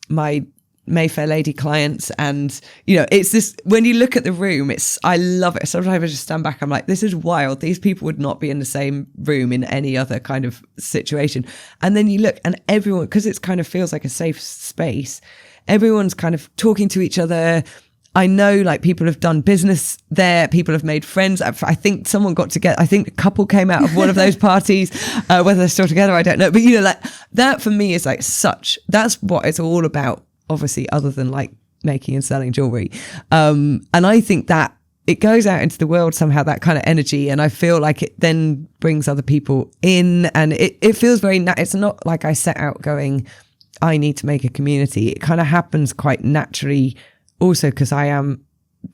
my Mayfair lady clients, and it's this, when you look at the room, I love it. Sometimes I just stand back, I'm like, this is wild. These people would not be in the same room in any other kind of situation. And then you look, and everyone, because it kind of feels like a safe space, everyone's kind of talking to each other. I know, like, people have done business there, people have made friends. I think someone got together, I think a couple came out of one of those parties, whether they're still together, I don't know. But like, that for me is like that's what it's all about, obviously, other than like making and selling jewelry. And I think that it goes out into the world somehow, that kind of energy, and I feel like it then brings other people in, and it feels very it's not like I set out going, I need to make a community. It kind of happens quite naturally, also because I am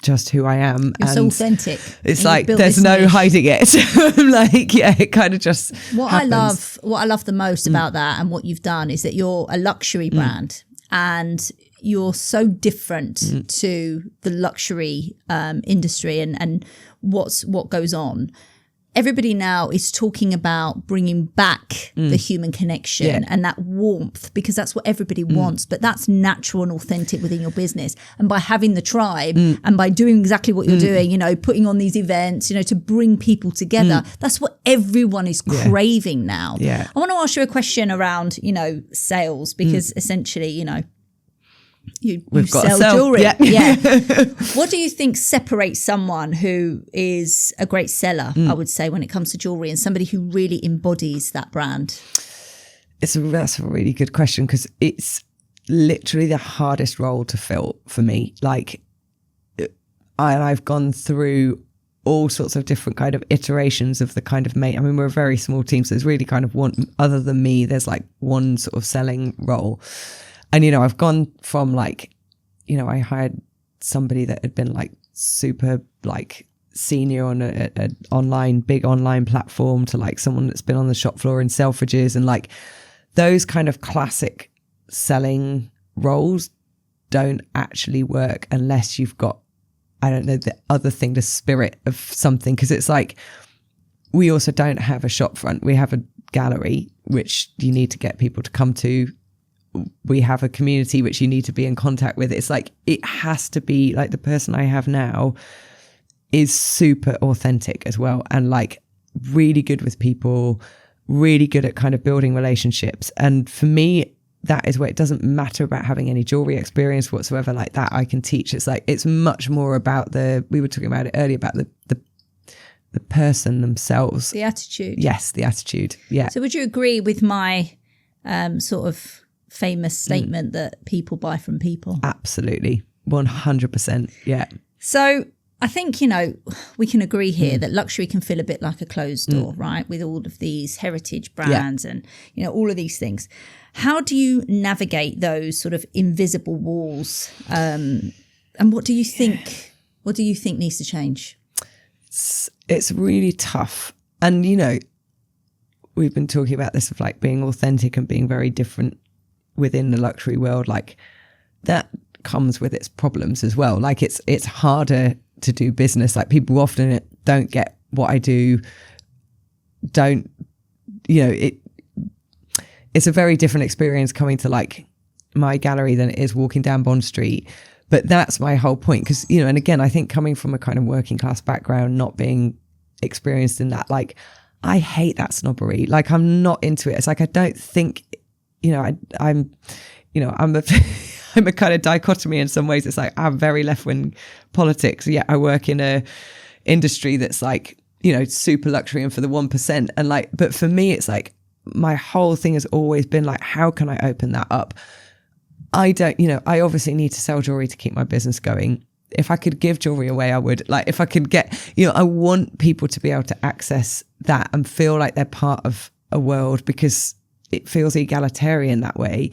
just who I am. It's and authentic. It's like there's no hiding it. I'm like, yeah, it kind of just happens. What I love the most about that and what you've done is that you're a luxury brand, and you're so different to the luxury industry and what goes on. Everybody now is talking about bringing back the human connection and that warmth, because that's what everybody wants. But that's natural and authentic within your business. And by having the tribe and by doing exactly what you're doing, putting on these events, to bring people together, that's what everyone is craving now. Yeah. I want to ask you a question around, sales, because essentially, you sell jewelry. Yeah. What do you think separates someone who is a great seller, I would say, when it comes to jewelry, and somebody who really embodies that brand? That's a really good question, because it's literally the hardest role to fill for me. Like, I've gone through all sorts of different kind of iterations of the kind of mate. I mean, we're a very small team, so there's really kind of one, other than me, there's like one sort of selling role. And, I've gone from like, I hired somebody that had been like super like senior on a big online platform to like someone that's been on the shop floor in Selfridges, and like those kind of classic selling roles don't actually work unless you've got, I don't know, the other thing, the spirit of something. Because it's like, we also don't have a shop front. We have a gallery, which you need to get people to come to. We have a community which you need to be in contact with. It's like, it has to be like, the person I have now is super authentic as well, and like really good with people, really good at kind of building relationships. And for me, that is where it doesn't matter about having any jewelry experience whatsoever like that. I can teach. It's like, it's much more about we were talking about it earlier, about the person themselves. The attitude. Yes, the attitude. Yeah. So would you agree with my sort of famous statement that people buy from people? Absolutely. 100%. Yeah. So I think, we can agree here that luxury can feel a bit like a closed door, right? With all of these heritage brands and, all of these things. How do you navigate those sort of invisible walls? And what do you think needs to change? It's really tough. And, we've been talking about this of like being authentic and being very different within the luxury world. Like, that comes with its problems as well. Like, it's harder to do business. Like, people often don't get what I do, it's a very different experience coming to like my gallery than it is walking down Bond Street. But that's my whole point, because and again, I think coming from a kind of working class background, not being experienced in that, like, I hate that snobbery. Like, I'm not into it. It's like, I don't think I'm a kind of dichotomy in some ways. It's like, I'm very left-wing politics, yet I work in a industry that's like, super luxury and for the 1%. And like, but for me, it's like, my whole thing has always been like, how can I open that up? I don't, I obviously need to sell jewelry to keep my business going. If I could give jewelry away, I would. Like, if I could get, I want people to be able to access that and feel like they're part of a world, because it feels egalitarian that way.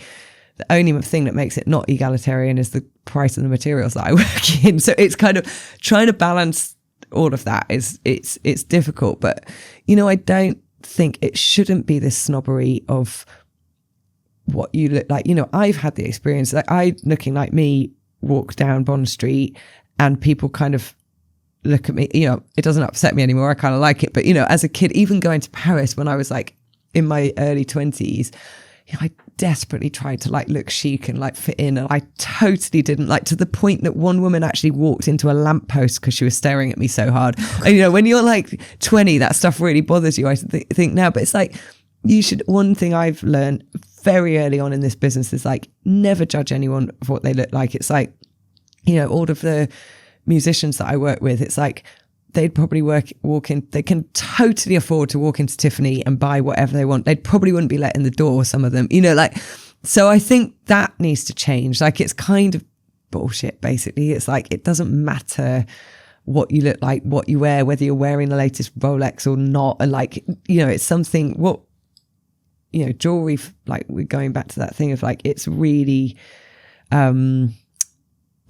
The only thing that makes it not egalitarian is the price of the materials that I work in. So it's kind of trying to balance all of that. It's difficult, but I don't think it shouldn't be this snobbery of what you look like. I've had the experience that looking like me, walk down Bond Street and people kind of look at me. It doesn't upset me anymore. I kind of like it. But as a kid, even going to Paris when I was like in my early 20s, I desperately tried to like look chic and like fit in, and I totally didn't, like, to the point that one woman actually walked into a lamppost because she was staring at me so hard. And, you know, when you're like 20, that stuff really bothers you, I think now, but it's like, you should, one thing I've learned very early on in this business is like, never judge anyone for what they look like. It's like, you know, all of the musicians that I work with, it's like, they'd probably walk in, they can totally afford to walk into Tiffany and buy whatever they want. They probably wouldn't be let in the door, some of them, you know, like, so I think that needs to change. Like, it's kind of bullshit, basically. It's like, it doesn't matter what you look like, what you wear, whether you're wearing the latest Rolex or not. And like, you know, it's something, what, you know, jewelry, like, we're going back to that thing of like, it's really,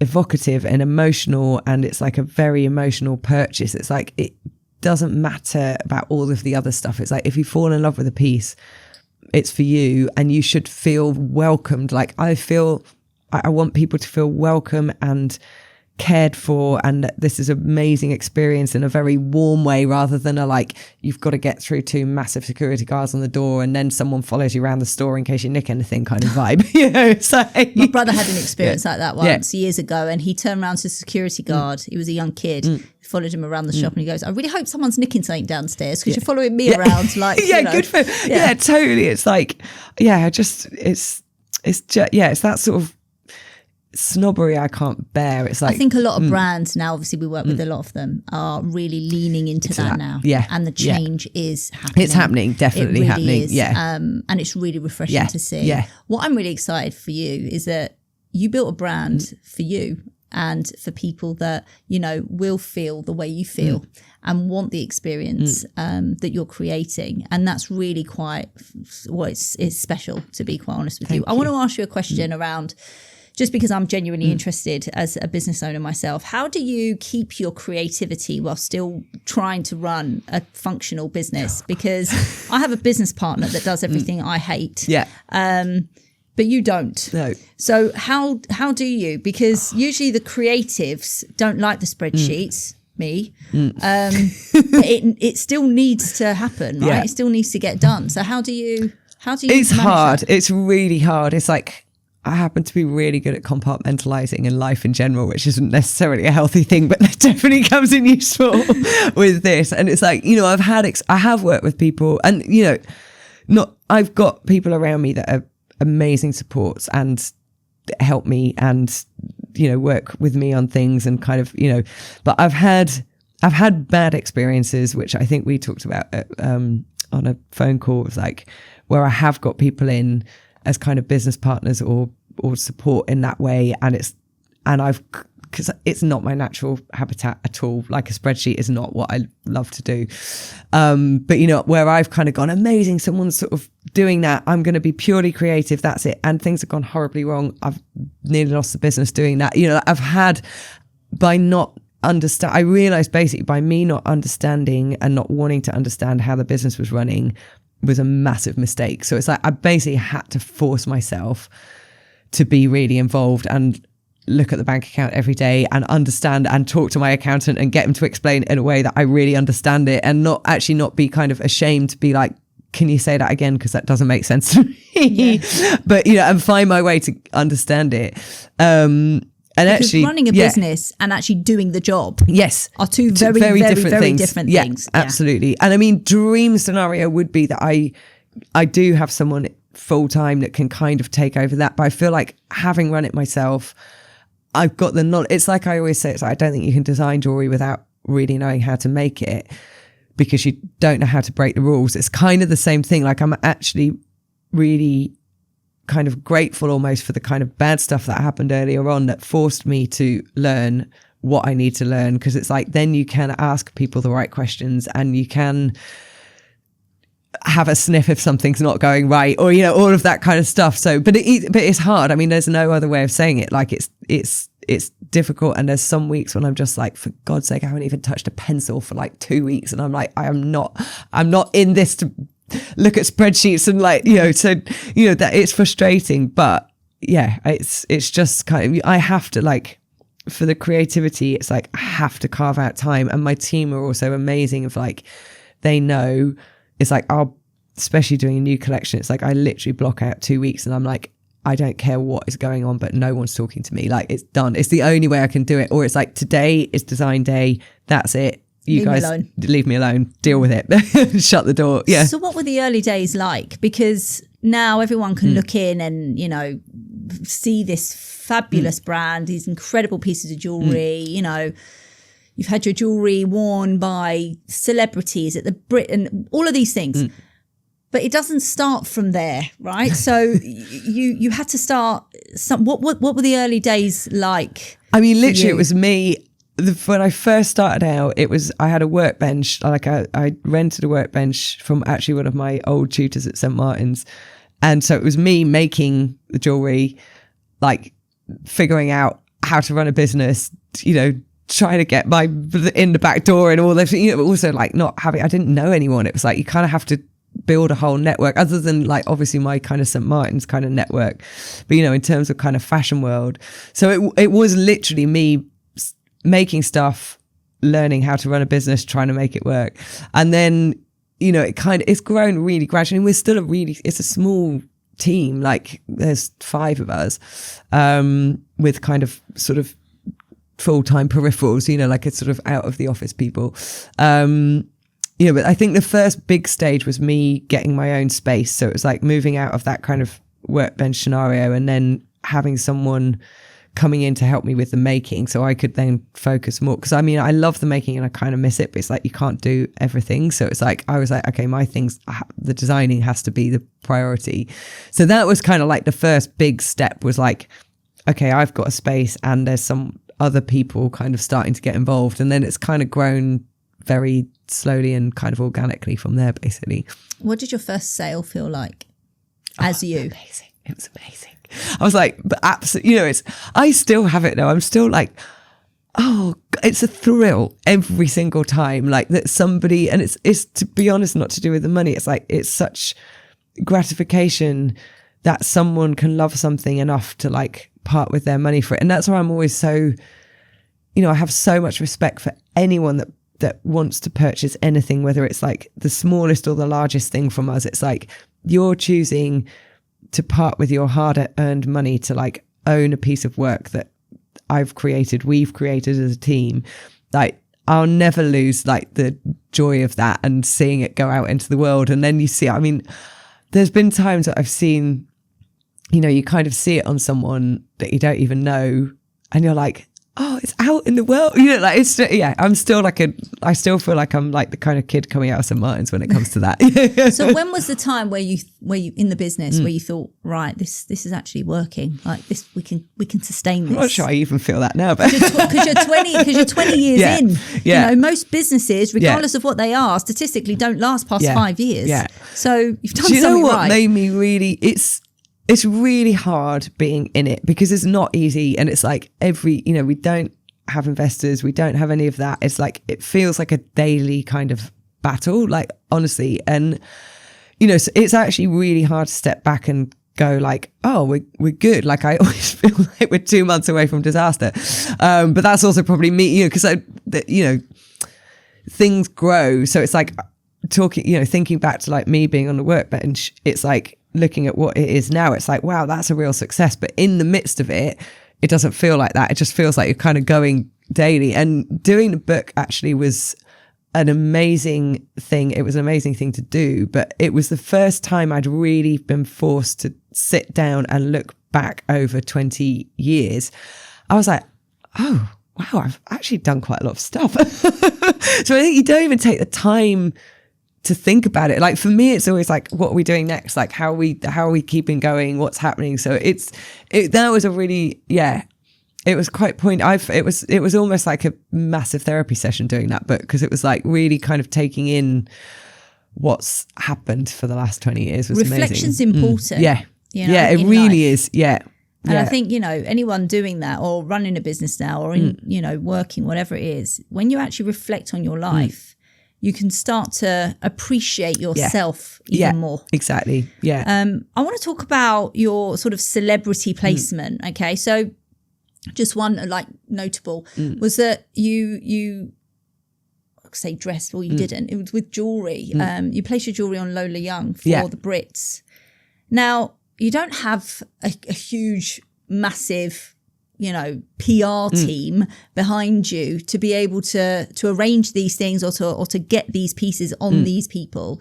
evocative and emotional, and it's like a very emotional purchase. It's like, it doesn't matter about all of the other stuff. It's like, if you fall in love with a piece, it's for you, and you should feel welcomed. Like, I want people to feel welcome and cared for, and this is an amazing experience in a very warm way, rather than a like, you've got to get through 2 massive security guards on the door and then someone follows you around the store in case you nick anything kind of vibe. You know, it's like, my brother had an experience like that once years ago, and he turned around to the security guard. He was a young kid. Followed him around the shop, and he goes, I really hope someone's nicking something downstairs, because you're following me around, like, yeah, you know. Good for yeah, totally. It's like, yeah, just it's just, yeah, it's that sort of snobbery I can't bear. It's like, I think a lot of brands now, obviously we work with a lot of them, are really leaning into that now. Yeah. And the change is happening. It's happening, definitely really happening. Is. Yeah. And it's really refreshing to see. Yeah. What I'm really excited for you is that you built a brand for you and for people that, you know, will feel the way you feel and want the experience that you're creating. And that's really quite, well, it's special, to be quite honest with you. I want to ask you a question around, just because I'm genuinely interested as a business owner myself, how do you keep your creativity while still trying to run a functional business? Because I have a business partner that does everything I hate. Yeah. But you don't. No. So how do you? Because usually the creatives don't like the spreadsheets. Me. It still needs to happen, right? Yeah. It still needs to get done. So how do you It's hard. that? It's really hard. It's like, I happen to be really good at compartmentalizing in life in general, which isn't necessarily a healthy thing, but that definitely comes in useful with this. And it's like, you know, I have worked with people, and, you know, I've got people around me that are amazing supports and help me and, you know, work with me on things and kind of, you know, but I've had bad experiences, which I think we talked about on a phone call. It was like, where I have got people in as kind of business partners or support in that way, because it's not my natural habitat at all. Like, a spreadsheet is not what I love to do. But, you know, where I've kind of gone, amazing, someone's sort of doing that, I'm going to be purely creative, that's it. And things have gone horribly wrong. I've nearly lost the business doing that. You know, I've had, by not understand, I realized basically by me not understanding and not wanting to understand how the business was running was a massive mistake. So it's like, I basically had to force myself to be really involved and look at the bank account every day and understand and talk to my accountant and get him to explain in a way that I really understand it, and not be kind of ashamed to be like, can you say that again? Because that doesn't make sense to me. Yeah. But, you know, and find my way to understand it. And because actually running a business and actually doing the job, yes, are two very different things. Yeah, absolutely. And I mean, dream scenario would be that I do have someone full time that can kind of take over that. But I feel like, having run it myself, I've got the knowledge. It's like I always say, it's like, I don't think you can design jewelry without really knowing how to make it, because you don't know how to break the rules. It's kind of the same thing. Like, I'm actually really kind of grateful almost for the kind of bad stuff that happened earlier on that forced me to learn what I need to learn, because it's like, then you can ask people the right questions and you can have a sniff if something's not going right, or, you know, all of that kind of stuff. So, but it's hard. I mean, there's no other way of saying it. Like, it's difficult. And there's some weeks when I'm just like, for God's sake, I haven't even touched a pencil for like 2 weeks. And I'm like, I'm not in this to look at spreadsheets and, like, you know, so, you know, that it's frustrating. But yeah, it's just kind of, I have to, like, for the creativity, it's like, I have to carve out time. And my team are also amazing. Of like, they know, it's like, I'll especially doing a new collection, it's like I literally block out 2 weeks and I'm like, I don't care what is going on, but no one's talking to me. Like, it's done. It's the only way I can do it. Or it's like, today is design day. That's it. You guys leave me alone. Deal with it. Shut the door. Yeah. So what were the early days like? Because now everyone can look in and, you know, see this fabulous brand, these incredible pieces of jewellery, you know. You've had your jewellery worn by celebrities at the Brit and all of these things. But it doesn't start from there, right? So you had to start what were the early days like? I mean, literally it was me. When I first started out, I had a workbench. Like I rented a workbench from actually one of my old tutors at St. Martin's. And so it was me making the jewellery, like figuring out how to run a business, you know, trying to get in the back door and all that, you know, but also like I didn't know anyone. It was like, you kind of have to build a whole network other than like obviously my kind of St. Martin's kind of network, but you know, in terms of kind of fashion world. So it was literally me making stuff, learning how to run a business, trying to make it work. And then, you know, it's grown really gradually. We're still it's a small team. Like there's 5 of us, with kind of sort of full-time peripherals, you know, like it's sort of out of the office people. You know, but I think the first big stage was me getting my own space. So it was like moving out of that kind of workbench scenario and then having someone coming in to help me with the making so I could then focus more. Because I mean, I love the making and I kind of miss it, but it's like you can't do everything. So it's like, I was like, okay, the designing has to be the priority. So that was kind of like the first big step was like, okay, I've got a space and there's some other people kind of starting to get involved. And then it's kind of grown very slowly and kind of organically from there, basically. What did your first sale feel like as you? Amazing. It was amazing. I was like, but absolutely, you know, I still have it now. I'm still like, oh, it's a thrill every single time. Like that somebody, and it's to be honest, not to do with the money. It's like, it's such gratification that someone can love something enough to like part with their money for it. And that's why I'm always so, you know, I have so much respect for anyone that wants to purchase anything, whether it's like the smallest or the largest thing from us. It's like you're choosing to part with your hard-earned money to like own a piece of work that we've created as a team. Like I'll never lose like the joy of that and seeing it go out into the world. And then you see, I mean, there's been times that I've seen, you know, you kind of see it on someone that you don't even know and you're like, oh, it's out in the world. You know, like it's, yeah, I still feel like I'm like the kind of kid coming out of St. Martin's when it comes to that. So when was the time where you in the business where you thought, right, this is actually working, like this, we can sustain this? I'm not sure I even feel that now, but because you're 20 years in. Yeah. You know, most businesses, regardless of what they are, statistically don't last past 5 years. Yeah. So you've done something right. Do you know what right. made me really, it's really hard being in it because it's not easy. And it's like you know, we don't have investors. We don't have any of that. It's like, it feels like a daily kind of battle, like honestly. And, you know, so it's actually really hard to step back and go like, oh, we're good. Like I always feel like we're 2 months away from disaster. But that's also probably me, you know, because you know, things grow. So it's like thinking back to like me being on the workbench, it's like, looking at what it is now, it's like, wow, that's a real success. But in the midst of it, it doesn't feel like that. It just feels like you're kind of going daily. And doing the book actually was an amazing thing. It was an amazing thing to do. But it was the first time I'd really been forced to sit down and look back over 20 years. I was like, oh, wow, I've actually done quite a lot of stuff. So I think you don't even take the time to think about it. Like for me, it's always like, what are we doing next? Like how are we keeping going? What's happening? So that was a really, it was quite it was almost like a massive therapy session doing that book, because it was like really kind of taking in what's happened for the last 20 years. Was Reflection's amazing. important. Yeah. You know, yeah, it really is. Yeah. And I think, you know, anyone doing that or running a business now or in, you know, working, whatever it is, when you actually reflect on your life, you can start to appreciate yourself even more. Exactly. Yeah. I want to talk about your sort of celebrity placement. Okay. So just one like notable was that you like say dress, or you didn't. It was with jewellery. You placed your jewellery on Lola Young for the Brits. Now, you don't have a huge, massive, you know, PR team behind you to be able to arrange these things or to get these pieces on these people.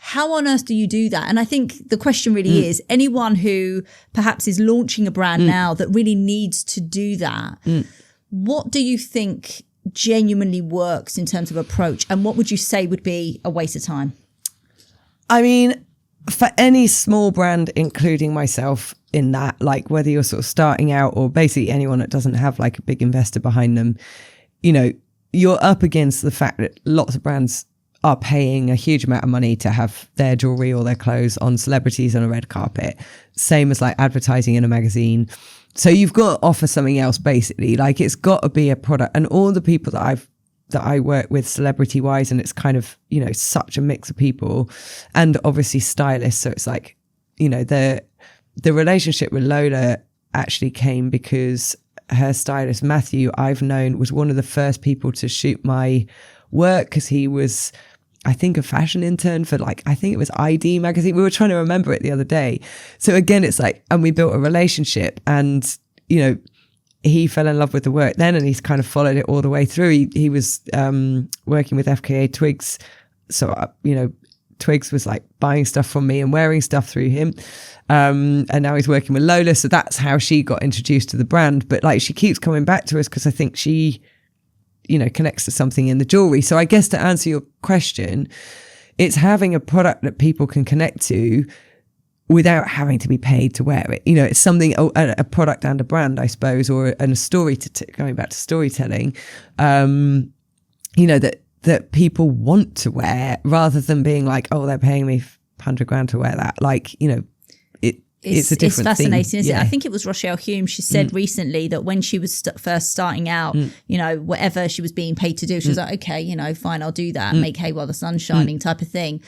How on earth do you do that? And I think the question really is, anyone who perhaps is launching a brand now that really needs to do that, what do you think genuinely works in terms of approach? And what would you say would be a waste of time? I mean, for any small brand, including myself in that, like whether you're sort of starting out or basically anyone that doesn't have like a big investor behind them, you know, you're up against the fact that lots of brands are paying a huge amount of money to have their jewelry or their clothes on celebrities on a red carpet, same as like advertising in a magazine. So you've got to offer something else, basically. Like it's got to be a product. And all the people that I work with celebrity wise, and it's kind of, you know, such a mix of people, and obviously stylists. So it's like, you know, the relationship with Lola actually came because her stylist Matthew, I've known, was one of the first people to shoot my work, because he was, I think, a fashion intern for like, I think it was ID magazine. We were trying to remember it the other day. So again, it's like, and we built a relationship, and, you know, he fell in love with the work then, and he's kind of followed it all the way through. He was working with FKA Twigs. So, you know, Twigs was like buying stuff from me and wearing stuff through him. And now he's working with Lola. So that's how she got introduced to the brand. But like, she keeps coming back to us because I think she, you know, connects to something in the jewelry. So I guess to answer your question, it's having a product that people can connect to without having to be paid to wear it. You know, it's something, a product and a brand, I suppose, or a story, going back to storytelling, you know, that people want to wear, rather than being like, oh, they're paying me 100 grand to wear that. Like, you know, it's a different It's fascinating, thing. isn't it? I think it was Rochelle Hume. She said recently that when she was first starting out, you know, whatever she was being paid to do, she was like, okay, you know, fine, I'll do that, make hay while the sun's shining type of thing.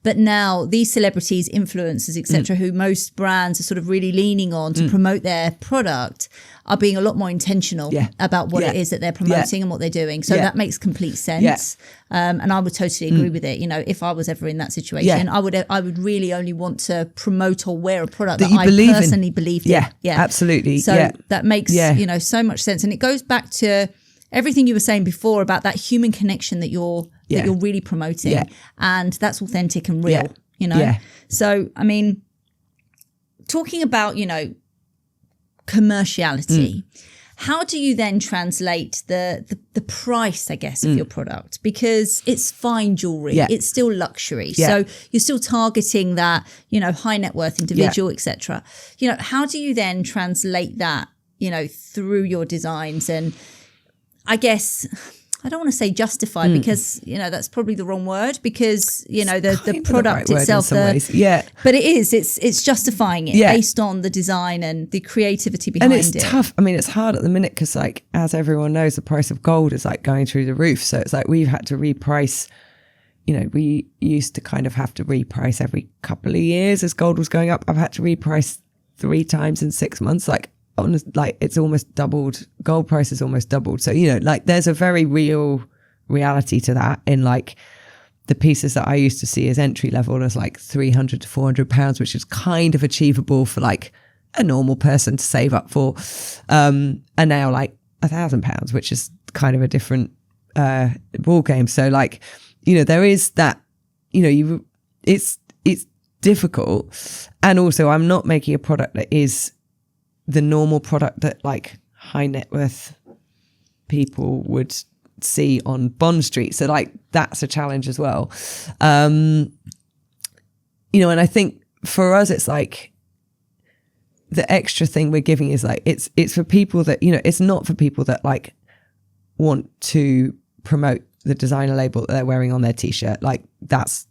But now these celebrities, influencers, etc., who most brands are sort of really leaning on to promote their product, are being a lot more intentional about what it is that they're promoting and what they're doing. So that makes complete sense. And I would totally agree with it. You know, if I was ever in that situation, I would really only want to promote or wear a product that I personally believed in. Yeah, absolutely. So that makes, you know, so much sense. And it goes back to everything you were saying before about that human connection that you're really promoting, and that's authentic and real, you know. So I mean, talking about, you know, commerciality, how do you then translate the price, I guess, of your product? Because it's fine jewelry, it's still luxury, so you're still targeting that, you know, high net worth individual, etc. You know, how do you then translate that, you know, through your designs? And I guess I don't want to say justify, because, you know, that's probably the wrong word, because, you know, the product itself, but it is, it's justifying it based on the design and the creativity behind it. And it's tough. I mean, it's hard at the minute because, like, as everyone knows, the price of gold is like going through the roof. So it's like we've had to reprice. You know, we used to kind of have to reprice every couple of years as gold was going up. I've had to reprice 3 times in 6 months. Like it's almost doubled. Gold price has almost doubled. So, you know, like there's a very real reality to that in like the pieces that I used to see as entry level as like £300 to £400, which is kind of achievable for like a normal person to save up for. And now like £1,000, which is kind of a different ball game. So like, you know, there is that, you know, it's difficult. And also I'm not making a product that is the normal product that like high net worth people would see on Bond Street. So like that's a challenge as well. You know, and I think for us, it's like the extra thing we're giving is like, it's for people that, you know, it's not for people that like want to promote the designer label that they're wearing on their t-shirt. Like that's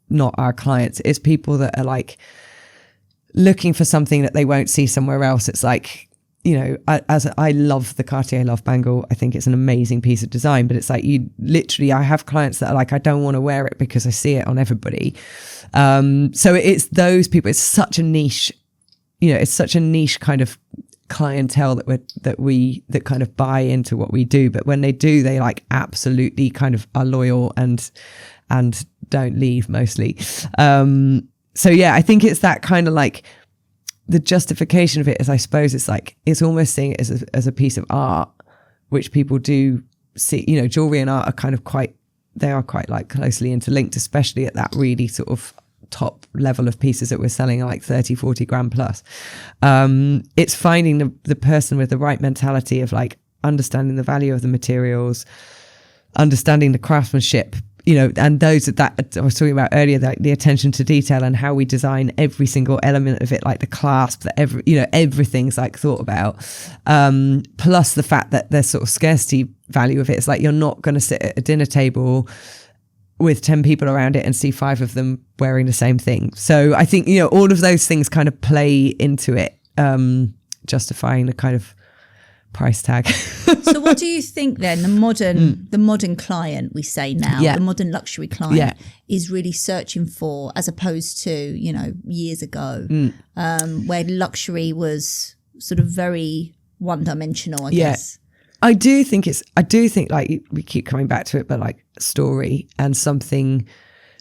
not our clients. It's people that are like looking for something that they won't see somewhere else. It's like, you know, I love the Cartier Love bangle. I think it's an amazing piece of design, but it's like I have clients that are like, I don't want to wear it because I see it on everybody. So it's those people. It's such a niche, you know, it's such a niche kind of clientele that kind of buy into what we do, but when they do, they like absolutely kind of are loyal and don't leave mostly. So yeah, I think it's that kind of like the justification of it is, I suppose it's like, it's almost seeing it as a piece of art, which people do see, you know, jewelry and art are kind of quite like closely interlinked, especially at that really sort of top level of pieces that we're selling, like 30-40 grand plus. It's finding the person with the right mentality of like understanding the value of the materials, understanding the craftsmanship, you know, and those that I was talking about earlier, like the attention to detail and how we design every single element of it, like the clasp, that everything's like thought about. Plus the fact that there's sort of scarcity value of it. It's like you're not going to sit at a dinner table with 10 people around it and see 5 of them wearing the same thing. So I think, you know, all of those things kind of play into it, justifying the kind of price tag. So what do you think then the modern client, we say now, the modern luxury client is really searching for, as opposed to, you know, years ago, where luxury was sort of very one-dimensional, I guess. I do think like we keep coming back to it, but like story and something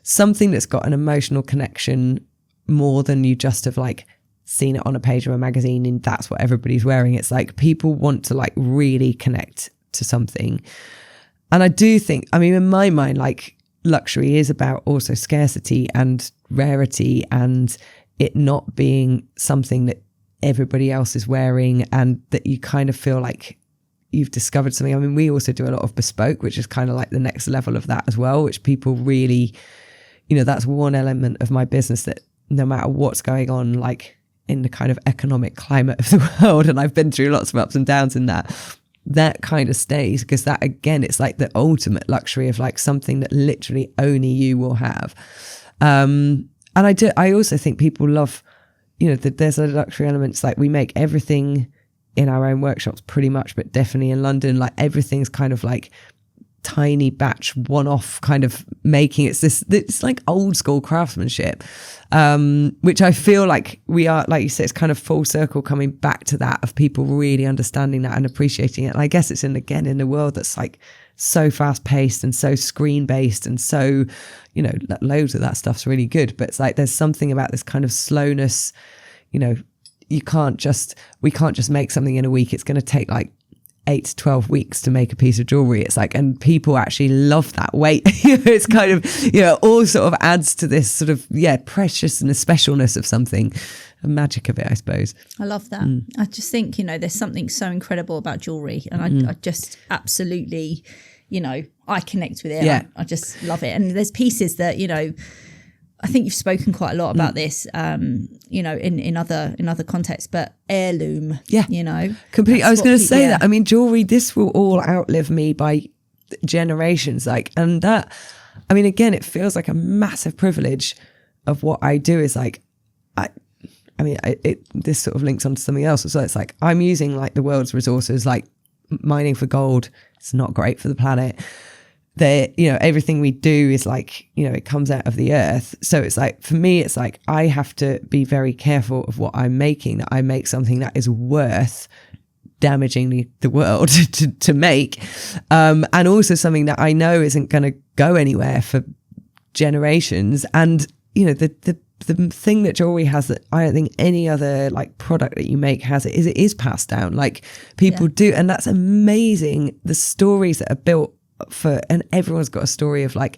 that's got an emotional connection more than you just have like seen it on a page of a magazine and that's what everybody's wearing. It's like people want to like really connect to something. And I do think, I mean, in my mind, like luxury is about also scarcity and rarity and it not being something that everybody else is wearing and that you kind of feel like you've discovered something. I mean, we also do a lot of bespoke, which is kind of like the next level of that as well, which people really, you know, that's one element of my business that no matter what's going on, like in the kind of economic climate of the world, and I've been through lots of ups and downs in that kind of stays, because that, again, it's like the ultimate luxury of like something that literally only you will have. And I also think people love, you know, that there's a luxury element. It's like we make everything in our own workshops pretty much, but definitely in London, like everything's kind of like tiny batch one-off kind of making. It's like old school craftsmanship, which I feel like we are, like you said, it's kind of full circle coming back to that, of people really understanding that and appreciating it. And I guess it's in the world that's like so fast paced and so screen based and so, you know, loads of that stuff's really good, but it's like there's something about this kind of slowness, you know. We can't just make something in a week. It's going to take like 8 to 12 weeks to make a piece of jewelry. It's like, and people actually love that weight. It's kind of, you know, all sort of adds to this sort of, preciousness, specialness of something, the magic of it, I suppose. I love that. I just think, you know, there's something so incredible about jewelry, and I just absolutely, you know, I connect with it. Yeah. I just love it. And there's pieces that, you know, I think you've spoken quite a lot about this, you know, in other contexts, but heirloom, you know. Completely. I was going to say that. I mean, jewelry, this will all outlive me by generations. Like, and that, I mean, again, it feels like a massive privilege of what I do is like, this sort of links onto something else. So it's like, I'm using like the world's resources, like mining for gold. It's not great for the planet. You know, everything we do is like, you know, it comes out of the earth. So it's like, for me, it's like, I have to be very careful of what I'm making, that I make something that is worth damaging the world to make. And also something that I know isn't going to go anywhere for generations. And, you know, the thing that jewelry has that I don't think any other like product that you make has it is passed down. Like people do. And that's amazing. The stories that are built and everyone's got a story of like,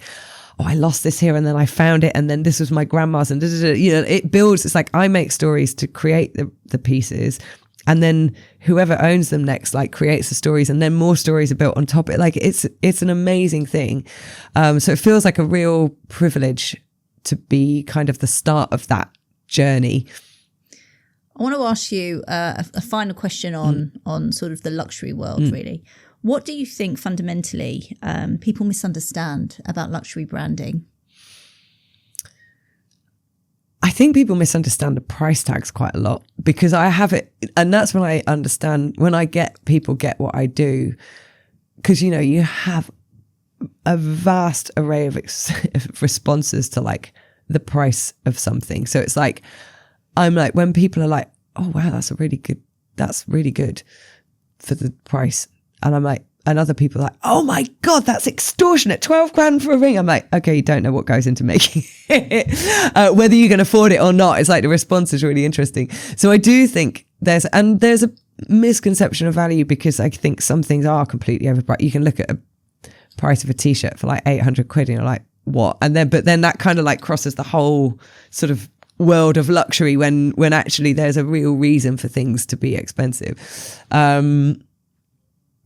oh, I lost this here and then I found it and then this was my grandma's and you know, it builds. It's like I make stories to create the pieces, and then whoever owns them next like creates the stories, and then more stories are built on top of it. Like it's an amazing thing. So it feels like a real privilege to be kind of the start of that journey. I want to ask you a final question on sort of the luxury world, really. What do you think fundamentally people misunderstand about luxury branding? I think people misunderstand the price tags quite a lot, because I have it, and that's when I understand, when I get people get what I do, because, you know, you have a vast array of responses to like the price of something. So it's like, I'm like, when people are like, oh wow, that's a really good that's really good for the price. And I'm like, and other people are like, oh my God, that's extortionate, 12 grand for a ring. I'm like, okay, you don't know what goes into making it. Whether you can afford it or not, it's like the response is really interesting. So I do think there's a misconception of value, because I think some things are completely overpriced. You can look at a price of a t-shirt for like 800 quid and you're like, what? But then that kind of like crosses the whole sort of world of luxury when actually there's a real reason for things to be expensive.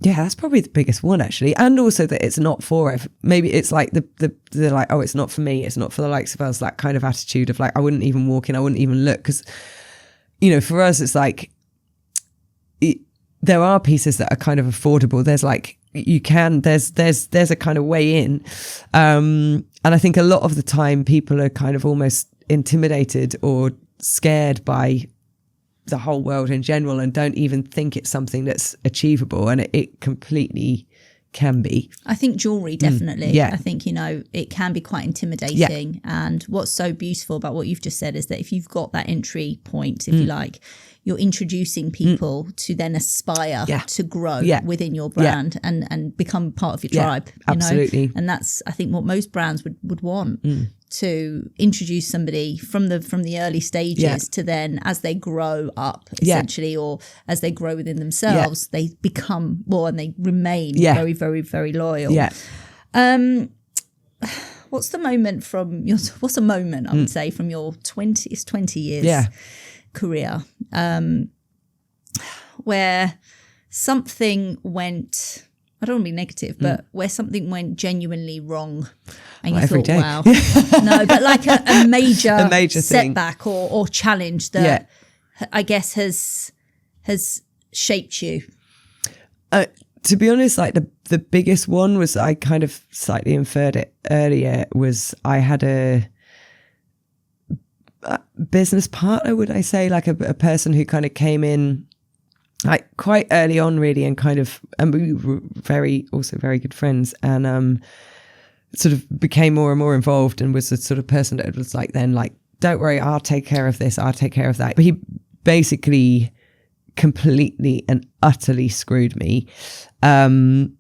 Yeah, that's probably the biggest one, actually. And also that it's not for, maybe it's like the like, oh, it's not for me, it's not for the likes of us, that kind of attitude of like, I wouldn't even walk in, I wouldn't even look. Because, you know, for us, it's like, there are pieces that are kind of affordable. There's like, there's a kind of way in. And I think a lot of the time people are kind of almost intimidated or scared by the whole world in general and don't even think it's something that's achievable, and it completely can be. I think jewellery, definitely. Yeah. I think, you know, it can be quite intimidating. Yeah. And what's so beautiful about what you've just said is that if you've got that entry point, if you like, you're introducing people to then aspire to grow within your brand and become part of your tribe. You absolutely. know? And that's, I think, what most brands would want. To introduce somebody from the early stages to then, as they grow up essentially, or as they grow within themselves, they become more and they remain very, very, very loyal. What's a moment I would say from your 20 years career where something went, I don't want to be negative, but where something went genuinely wrong and you thought, wow. No, but like a major setback or challenge that I guess has shaped you. To be honest, like the biggest one was, I kind of slightly inferred it earlier, was I had a business partner, would I say, like a person who kind of came in like quite early on really, and we were very good friends, and sort of became more and more involved, and was the sort of person that was like, then like, don't worry, I'll take care of this, I'll take care of that. But he basically completely and utterly screwed me, to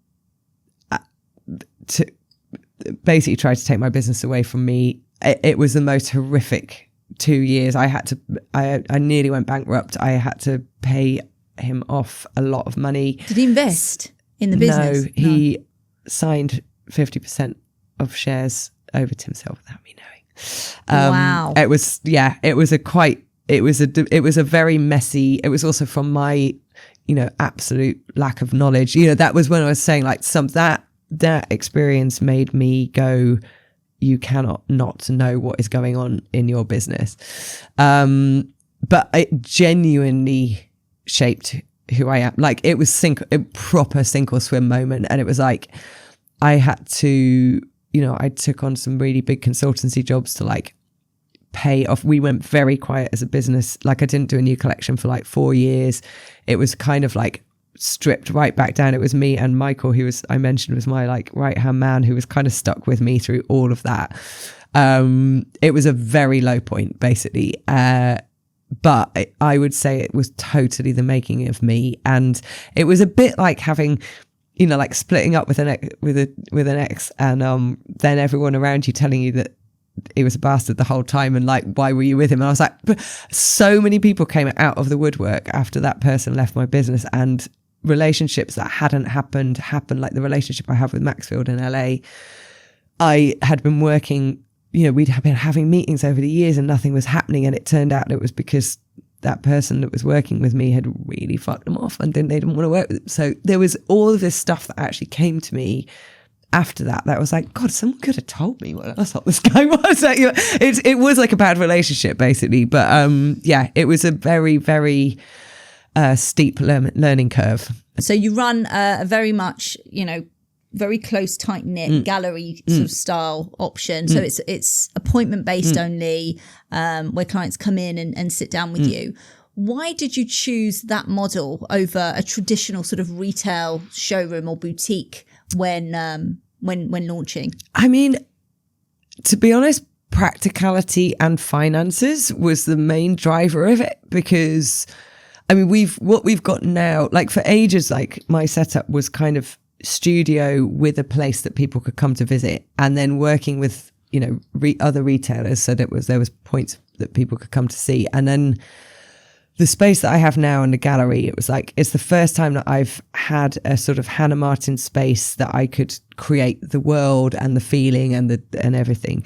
basically try to take my business away from me. It was the most horrific 2 years. I nearly went bankrupt. I had to pay him off a lot of money. Did he invest in the business? No, he signed 50% of shares over to himself without me knowing. Wow. It was a very messy, it was also from my, you know, absolute lack of knowledge. You know, that was when I was saying like that experience made me go, you cannot not know what is going on in your business. But it genuinely shaped who I am. Like, it was a proper sink or swim moment. And it was like, I had to, you know, I took on some really big consultancy jobs to like pay off. We went very quiet as a business. Like, I didn't do a new collection for like 4 years. It was kind of like stripped right back down. It was me and Michael, who I mentioned was my like right hand man, who was kind of stuck with me through all of that. It was a very low point basically. But I would say it was totally the making of me. And it was a bit like having, you know, like splitting up with an ex, and then everyone around you telling you that he was a bastard the whole time, and like, why were you with him? And I was like, so many people came out of the woodwork after that person left my business, and relationships that hadn't happened, like the relationship I have with Maxfield in LA. I had been working, you know, we'd have been having meetings over the years and nothing was happening, and it turned out it was because that person that was working with me had really fucked them off and they didn't want to work with them. So there was all of this stuff that actually came to me after that was like, God, someone could have told me what else this guy was. Like, you know, it was like a bad relationship basically. But it was a very, very steep learning curve. So you run a very much, you know, very close, tight-knit gallery sort of style option. So it's appointment based only, where clients come in and sit down with you. Why did you choose that model over a traditional sort of retail showroom or boutique when launching? I mean, to be honest, practicality and finances was the main driver of it, because I mean, what we've got now, like for ages, like my setup was kind of studio with a place that people could come to visit, and then working with, you know, other retailers, so that there was points that people could come to see. And then the space that I have now in the gallery, it was like, it's the first time that I've had a sort of Hannah Martin space that I could create the world and the feeling and everything.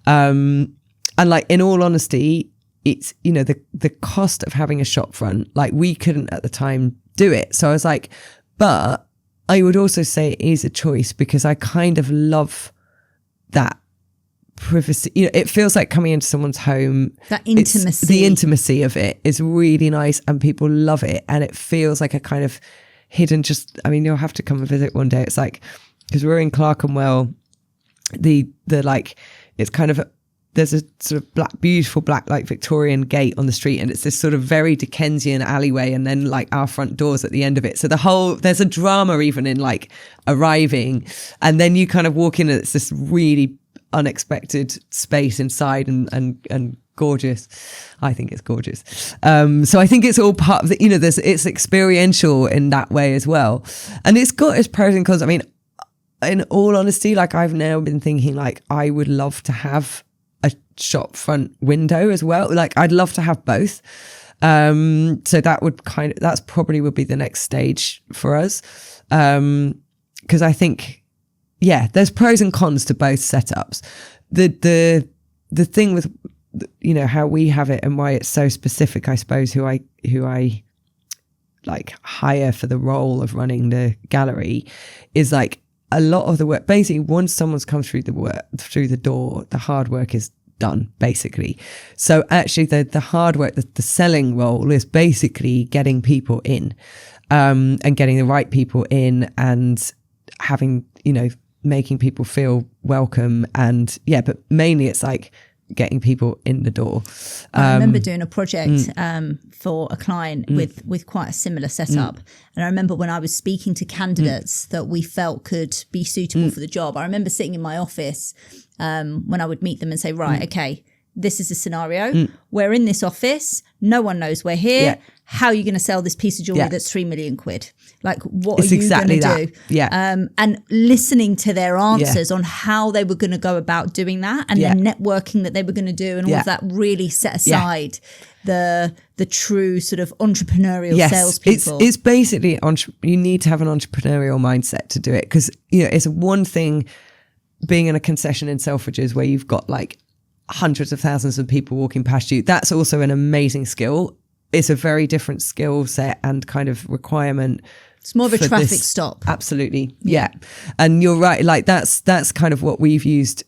And like, in all honesty, it's, you know, the cost of having a shop front, like we couldn't at the time do it. So I was like, but I would also say it is a choice, because I kind of love that privacy. You know, it feels like coming into someone's home. That intimacy. The intimacy of it is really nice, and people love it. And it feels like a kind of hidden, just, I mean, you'll have to come and visit one day. It's like, because we're in Clerkenwell, the like, it's kind of, there's a sort of beautiful black, like Victorian gate on the street, and it's this sort of very Dickensian alleyway, and then like our front doors at the end of it. So there's a drama even in like arriving, and then you kind of walk in and it's this really unexpected space inside, and gorgeous. I think it's gorgeous. So I think it's all part of the, you know, it's experiential in that way as well. And it's got its pros and cons. I mean, in all honesty, like I've now been thinking, like, I would love to have a shop front window as well. Like I'd love to have both. So that's probably would be the next stage for us. Cause I think, yeah, there's pros and cons to both setups. The thing with, you know, how we have it and why it's so specific, I suppose, who I like hire for the role of running the gallery is like, a lot of the work, basically, once someone's come through the door, the hard work is done, basically. So actually, the hard work, the selling role is basically getting people in, and getting the right people in, and having, you know, making people feel welcome, and yeah, but mainly it's like getting people in the door. I remember doing a project for a client with quite a similar setup. And I remember when I was speaking to candidates that we felt could be suitable for the job, I remember sitting in my office when I would meet them and say, right, okay, this is a scenario. We're in this office. No one knows we're here. Yeah. How are you going to sell this piece of jewellery that's 3 million quid? Like, what are you exactly going to do? Yeah. And listening to their answers on how they were going to go about doing that, and the networking that they were going to do, and all of that really set aside the true sort of entrepreneurial salespeople. It's basically, you need to have an entrepreneurial mindset to do it, because, you know, it's one thing being in a concession in Selfridges where you've got like hundreds of thousands of people walking past you. That's also an amazing skill. It's a very different skill set and kind of requirement. It's more of a traffic stop. Absolutely. Yeah. And you're right. Like that's kind of what we've used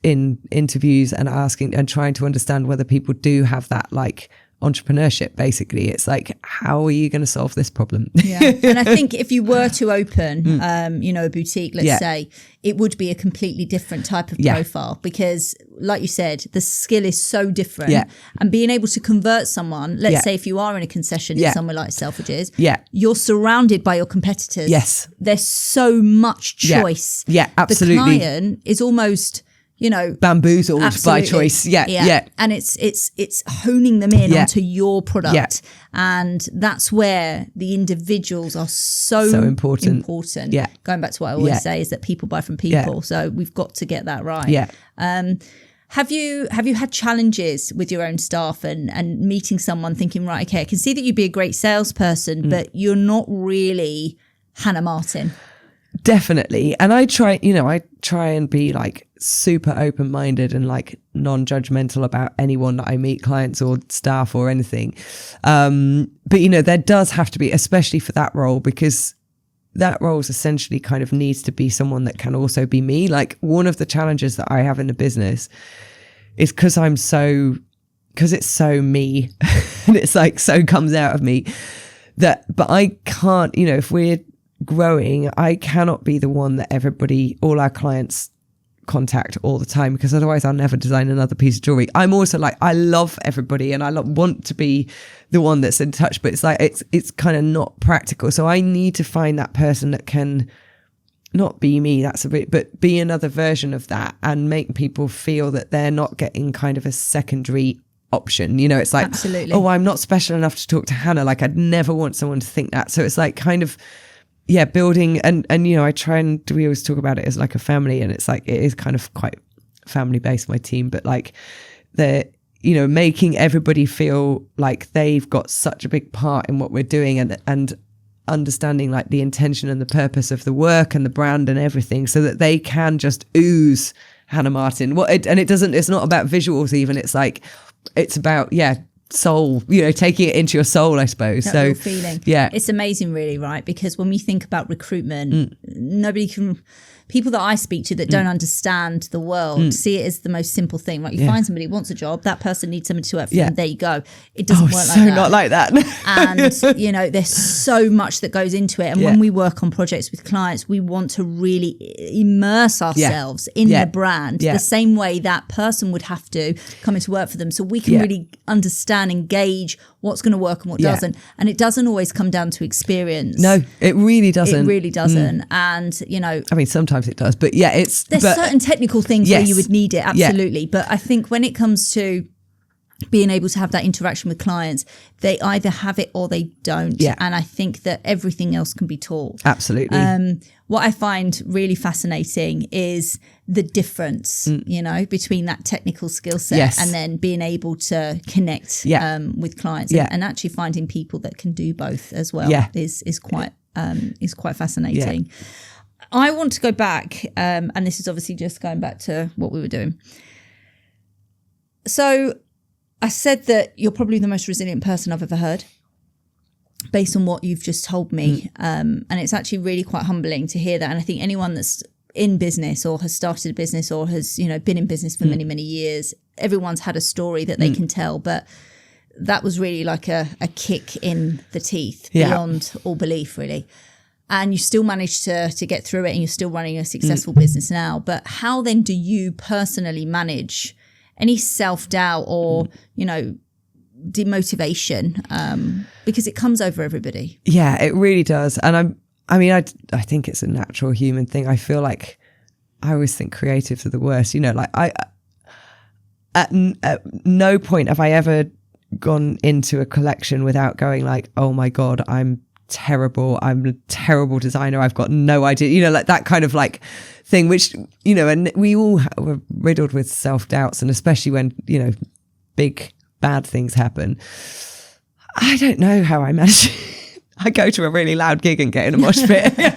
in interviews and asking and trying to understand whether people do have that like entrepreneurship. Basically, it's like, how are you going to solve this problem? Yeah. And I think if you were to open, you know, a boutique, let's say, it would be a completely different type of profile, because like you said, the skill is so different, and being able to convert someone, let's say if you are in a concession in somewhere like Selfridges, you're surrounded by your competitors. Yes. There's so much choice. Yeah, absolutely. The client is almost, you know, bamboozled by choice. Yeah. And it's honing them in onto your product. And that's where the individuals are so important. Yeah. Going back to what I always say is that people buy from people. So we've got to get that right. Yeah. Have you had challenges with your own staff and meeting someone thinking, right, okay, I can see that you'd be a great salesperson, but you're not really Hannah Martin? Definitely. And I try and be like super open-minded and like non-judgmental about anyone that I meet, clients or staff or anything. But, you know, there does have to be, especially for that role, because that role is essentially kind of needs to be someone that can also be me. Like one of the challenges that I have in the business is because it's so me and it's like so comes out of me but I can't, you know, if we're growing, I cannot be the one that all our clients contact all the time, because otherwise I'll never design another piece of jewelry. I'm also like, I love everybody and I want to be the one that's in touch, but it's like it's kind of not practical. So I need to find that person that can not be me, but be another version of that, and make people feel that they're not getting kind of a secondary option. You know, it's like, Absolutely. oh, I'm not special enough to talk to Hannah. Like, I'd never want someone to think that. So it's like kind of, yeah, building and you know, I try and we always talk about it as like a family, and it's like, it is kind of quite family based, my team, but like you know, making everybody feel like they've got such a big part in what we're doing, and understanding like the intention and the purpose of the work and the brand and everything, so that they can just ooze Hannah Martin. It's not about visuals even. It's like, it's about, soul, you know, taking it into your soul, I suppose. That so real feeling. Yeah. It's amazing really, right? Because when we think about recruitment, people that I speak to that don't understand the world see it as the most simple thing. Like, you find somebody who wants a job, that person needs somebody to work for them, there you go. It doesn't work like that. Not like that. And, you know, there's so much that goes into it. And when we work on projects with clients, we want to really immerse ourselves in the brand the same way that person would have to come into work for them. So we can really understand, engage what's going to work and what doesn't. And it doesn't always come down to experience. No, it really doesn't. It really doesn't. And, you know, I mean, sometimes it does, but there's certain technical things where you would need it, absolutely. But I think when it comes to being able to have that interaction with clients, they either have it or they don't. And I think that everything else can be taught. Absolutely. What I find really fascinating is the difference, you know, between that technical skill set and then being able to connect with clients and actually finding people that can do both as well is quite fascinating. I want to go back, and this is obviously just going back to what we were doing. So I said that you're probably the most resilient person I've ever heard, based on what you've just told me. And it's actually really quite humbling to hear that. And I think anyone that's in business or has started a business or has, you know, been in business for many, many years, everyone's had a story that they can tell. But that was really like a kick in the teeth beyond all belief, really. And you still managed to get through it, and you're still running a successful business now. But how then do you personally manage any self-doubt or, you know, demotivation? Because it comes over everybody. Yeah, it really does. And I think it's a natural human thing. I feel like I always think creatives are the worst. You know, like at no point have I ever gone into a collection without going like, oh my God, I'm terrible. I'm a terrible designer. I've got no idea, you know, like that kind of like thing, which, you know, and we all were riddled with self-doubts, and especially when, you know, big bad things happen. I don't know how I manage. I go to a really loud gig and get in a mosh pit. Got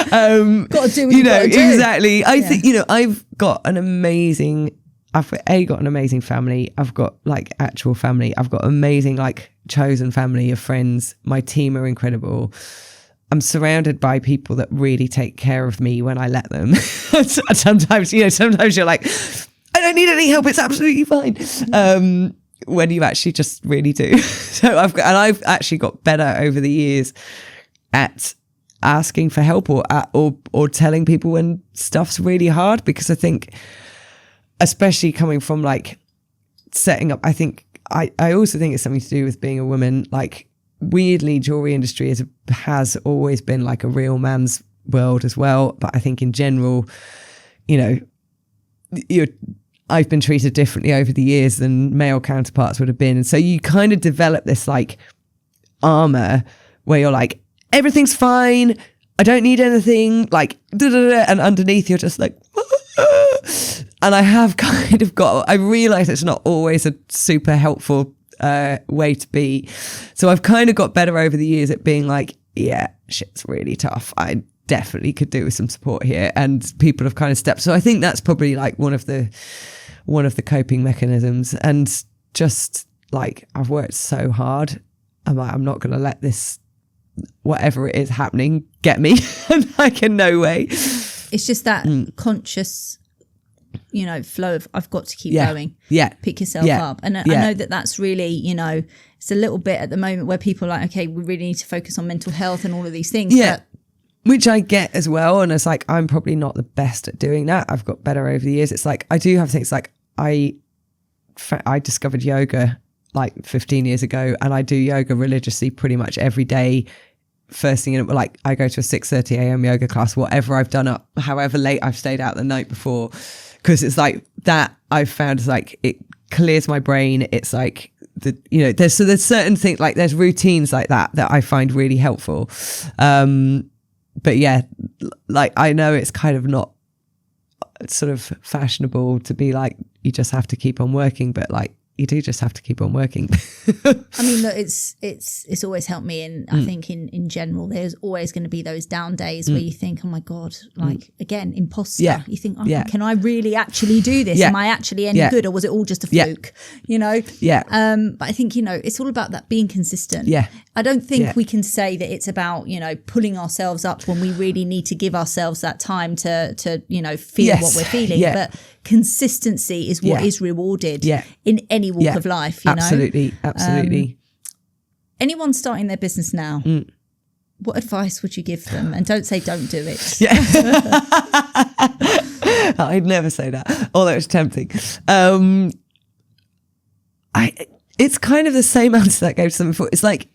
to do what you know, do. Exactly. I think, you know, I've got an amazing family. I've got like actual family. I've got amazing like chosen family of friends. My team are incredible. I'm surrounded by people that really take care of me when I let them. Sometimes you're like, I don't need any help. It's absolutely fine. When you actually just really do. So I've actually got better over the years at asking for help or telling people when stuff's really hard, because I think, especially coming from like setting up, I think I also think it's something to do with being a woman. Like, weirdly, jewelry industry has always been like a real man's world as well. But I think in general, you know, I've been treated differently over the years than male counterparts would have been. And so you kind of develop this like armor where you're like, everything's fine, I don't need anything, like, and underneath you're just like, and I have kind of I realize it's not always a super helpful way to be. So I've kind of got better over the years at being like, yeah, shit's really tough. I definitely could do with some support here. And people have kind of stepped. So I think that's probably like one of the coping mechanisms. And just like, I've worked so hard. I'm like, I'm not going to let this, whatever it is happening, get me. Like, in no way. It's just that conscious, you know, flow of, I've got to keep going. Yeah. Pick yourself up. And I know that that's really, you know, it's a little bit at the moment where people are like, okay, we really need to focus on mental health and all of these things. Yeah. Which I get as well. And it's like, I'm probably not the best at doing that. I've got better over the years. It's like, I do have things like, I discovered yoga like 15 years ago, and I do yoga religiously pretty much every day. First thing, like, I go to a 6:30 a.m. yoga class, whatever I've done up, however late I've stayed out the night before, because it's like that I've found is like, it clears my brain. It's like there's certain things, like there's routines like that I find really helpful. But yeah, like I know it's kind of not sort of fashionable to be like, you just have to keep on working, but like you do just have to keep on working. I mean, look, it's always helped me, and I think in general, there's always going to be those down days where you think, oh my God, like again, imposter. Yeah. You think, can I really actually do this? Yeah. Am I actually any good, or was it all just a fluke? You know? Yeah. But I think, it's all about that being consistent. Yeah. I don't think we can say that it's about, pulling ourselves up when we really need to give ourselves that time to feel what we're feeling. Yeah. But consistency is what is rewarded in any walk of life, Absolutely. Anyone starting their business now, what advice would you give them? And don't say don't do it. Yeah. I'd never say that, although it's tempting. It's kind of the same answer that I gave to them before. It's like,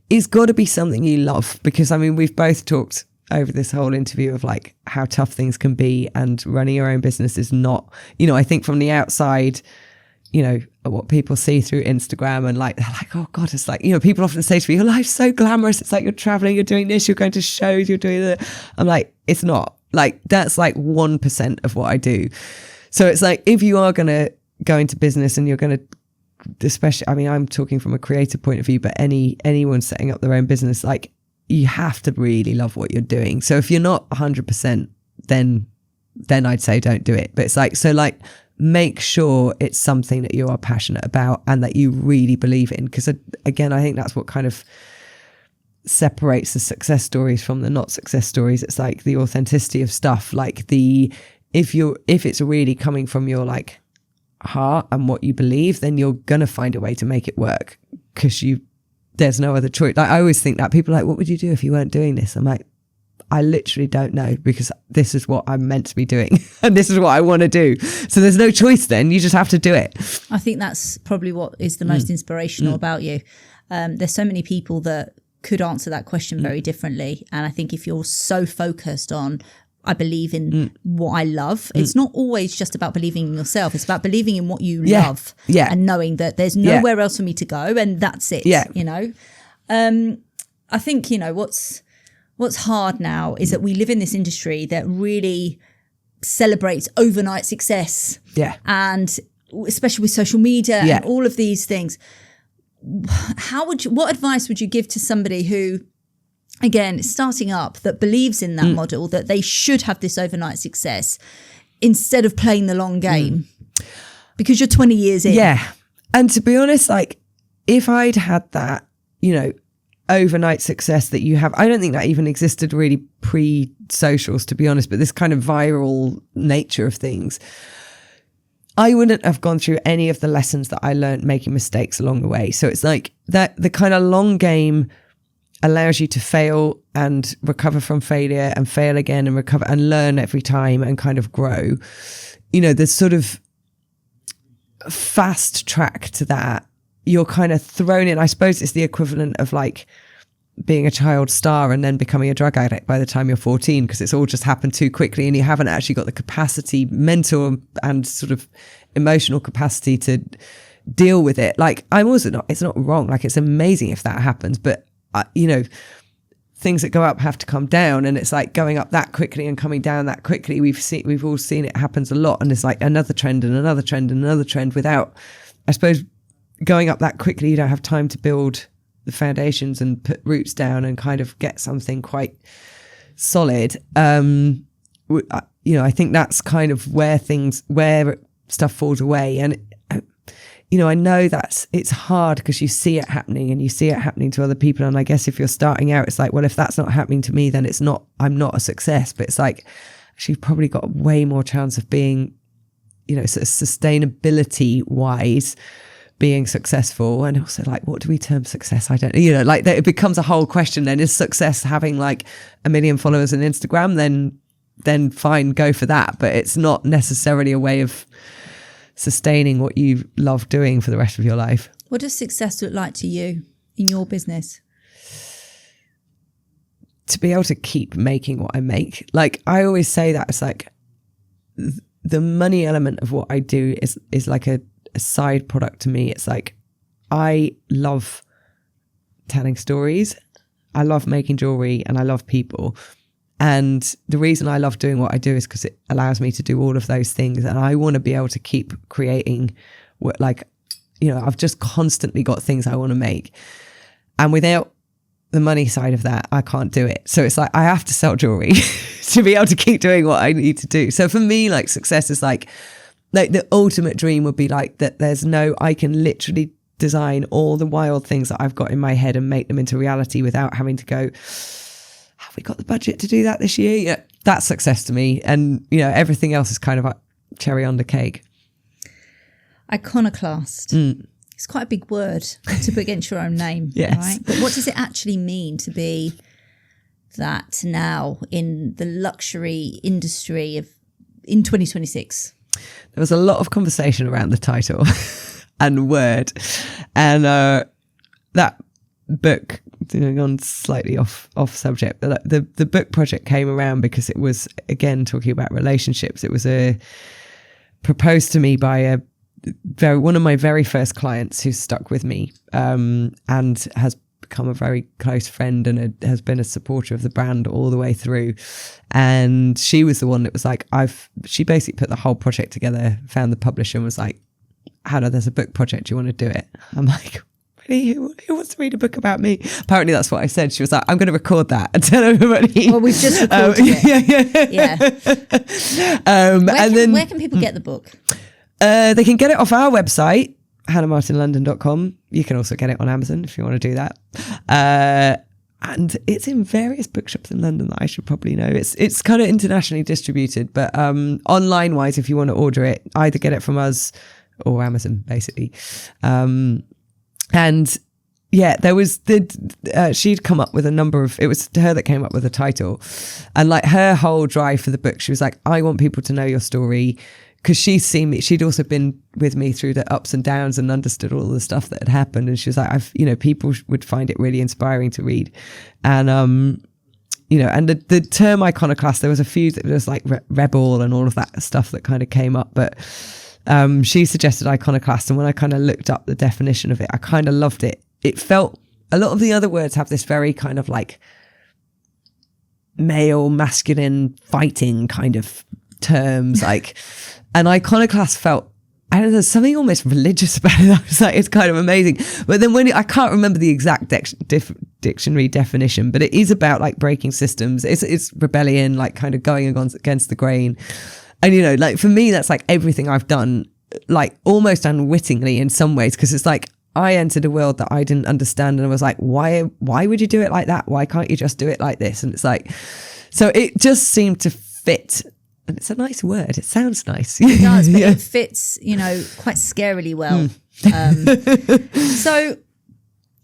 it's got to be something you love, because I mean, we've both talked over this whole interview of like how tough things can be, and running your own business is not, I think from the outside, what people see through Instagram, and like, they're like, oh God, it's like, people often say to me, your life's so glamorous. It's like you're traveling, you're doing this, you're going to shows, you're doing that. I'm like, it's not. Like, that's like 1% of what I do. So it's like, if you are going to go into business and you're going to, especially, I mean, I'm talking from a creative point of view, but anyone setting up their own business, like, you have to really love what you're doing. So if you're not 100%, then I'd say don't do it. But it's like, so like, make sure it's something that you are passionate about and that you really believe in. Because again, I think that's what kind of separates the success stories from the not success stories. It's like the authenticity of stuff. Like if it's really coming from your like heart and what you believe, then you're gonna find a way to make it work, because there's no other choice. Like, I always think that people are like, what would you do if you weren't doing this? I'm like, I literally don't know, because this is what I'm meant to be doing and this is what I want to do. So there's no choice then. You just have to do it. I think that's probably what is the most inspirational about you. There's so many people that could answer that question very differently. And I think if you're so focused on, I believe in what I love, it's not always just about believing in yourself. It's about believing in what you love and knowing that there's nowhere else for me to go, and that's it. I think, what's hard now is that we live in this industry that really celebrates overnight success. Yeah. And especially with social media and all of these things. What advice would you give to somebody who, again, is starting up, that believes in that model, that they should have this overnight success instead of playing the long game? Because you're 20 years in. Yeah. And to be honest, like, if I'd had that, overnight success that you have, I don't think that even existed really pre-socials, to be honest, but this kind of viral nature of things, I wouldn't have gone through any of the lessons that I learned making mistakes along the way. So it's like that the kind of long game allows you to fail and recover from failure and fail again and recover and learn every time and kind of grow. There's sort of fast track to that. You're kind of thrown in. I suppose it's the equivalent of like being a child star and then becoming a drug addict by the time you're 14, because it's all just happened too quickly and you haven't actually got the capacity, mental and sort of emotional capacity to deal with it. Like, it's not wrong. Like, it's amazing if that happens, but things that go up have to come down, and it's like going up that quickly and coming down that quickly. We've all seen it happens a lot, and it's like another trend and another trend and another trend without, I suppose, going up that quickly. You don't have time to build the foundations and put roots down and kind of get something quite solid. I think that's kind of where stuff falls away. And I know it's hard because you see it happening and you see it happening to other people. And I guess if you're starting out, it's like, well, if that's not happening to me, then I'm not a success. But it's like, actually, you've probably got way more chance of being, sort of sustainability wise, being successful. And also, like, what do we term success? I don't, like, it becomes a whole question then. Is success having like 1 million followers on Instagram? Then fine, go for that. But it's not necessarily a way of sustaining what you love doing for the rest of your life. What does success look like to you in your business? To be able to keep making what I make. Like, I always say that it's like the money element of what I do is like a a side product to me. It's like, I love telling stories. I love making jewelry and I love people. And the reason I love doing what I do is because it allows me to do all of those things. And I want to be able to keep creating, like, you know, I've just constantly got things I want to make. And without the money side of that, I can't do it. So it's like, I have to sell jewelry to be able to keep doing what I need to do. So for me, like, success is like the ultimate dream would be like that I can literally design all the wild things that I've got in my head and make them into reality without having to go, have we got the budget to do that this year? Yeah, that's success to me. And, you know, everything else is kind of like cherry on the cake. Iconoclast. It's quite a big word to put against your own name, yes. Right? But what does it actually mean to be that now in the luxury industry in 2026? There was a lot of conversation around the title and word, and that book, going on slightly off subject, but the book project came around because it was, again, talking about relationships. It was proposed to me by one of my very first clients who stuck with me, and has become a very close friend and has been a supporter of the brand all the way through. And she was the one that was like, she basically put the whole project together, found the publisher and was like, Hannah, there's a book project, do you want to do it? I'm like, really? Who wants to read a book about me? Apparently that's what I said. She was like, I'm going to record that and tell everybody. Well, we've just recorded it. Yeah. Where can people get the book? They can get it off our website, hannahmartinlondon.com. You can also get it on Amazon if you want to do that. And it's in various bookshops in London that I should probably know. It's kind of internationally distributed, but online wise, if you want to order it, either get it from us or Amazon, basically. And yeah, there was she'd come up with it was her that came up with the title, and like her whole drive for the book, she was like, I want people to know your story. Because she's seen me, she'd also been with me through the ups and downs and understood all the stuff that had happened. And she was like, people would find it really inspiring to read. And, and the term iconoclast, there was a few that was like rebel and all of that stuff that kind of came up. But she suggested iconoclast. And when I kind of looked up the definition of it, I kind of loved it. It felt, a lot of the other words have this very kind of like male, masculine, fighting kind of terms, like, and iconoclast felt, I don't know, there's something almost religious about it. I was like, it's kind of amazing. But then I can't remember the exact dictionary definition, but it is about like breaking systems. It's rebellion, like kind of going against the grain. And, like for me, that's like everything I've done, like almost unwittingly in some ways, because it's like I entered a world that I didn't understand and I was like, why would you do it like that? Why can't you just do it like this? And it's like, so it just seemed to fit. And it's a nice word. It sounds nice. It does, but it fits, quite scarily well. So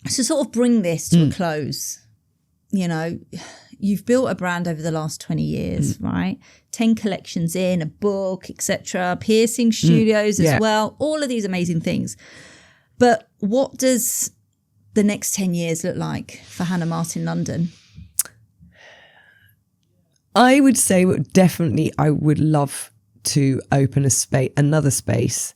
to sort of bring this to a close, you've built a brand over the last 20 years, right? 10 collections in, a book, etc., piercing studios as well, all of these amazing things. But what does the next 10 years look like for Hannah Martin London? I would say definitely I would love to open another space,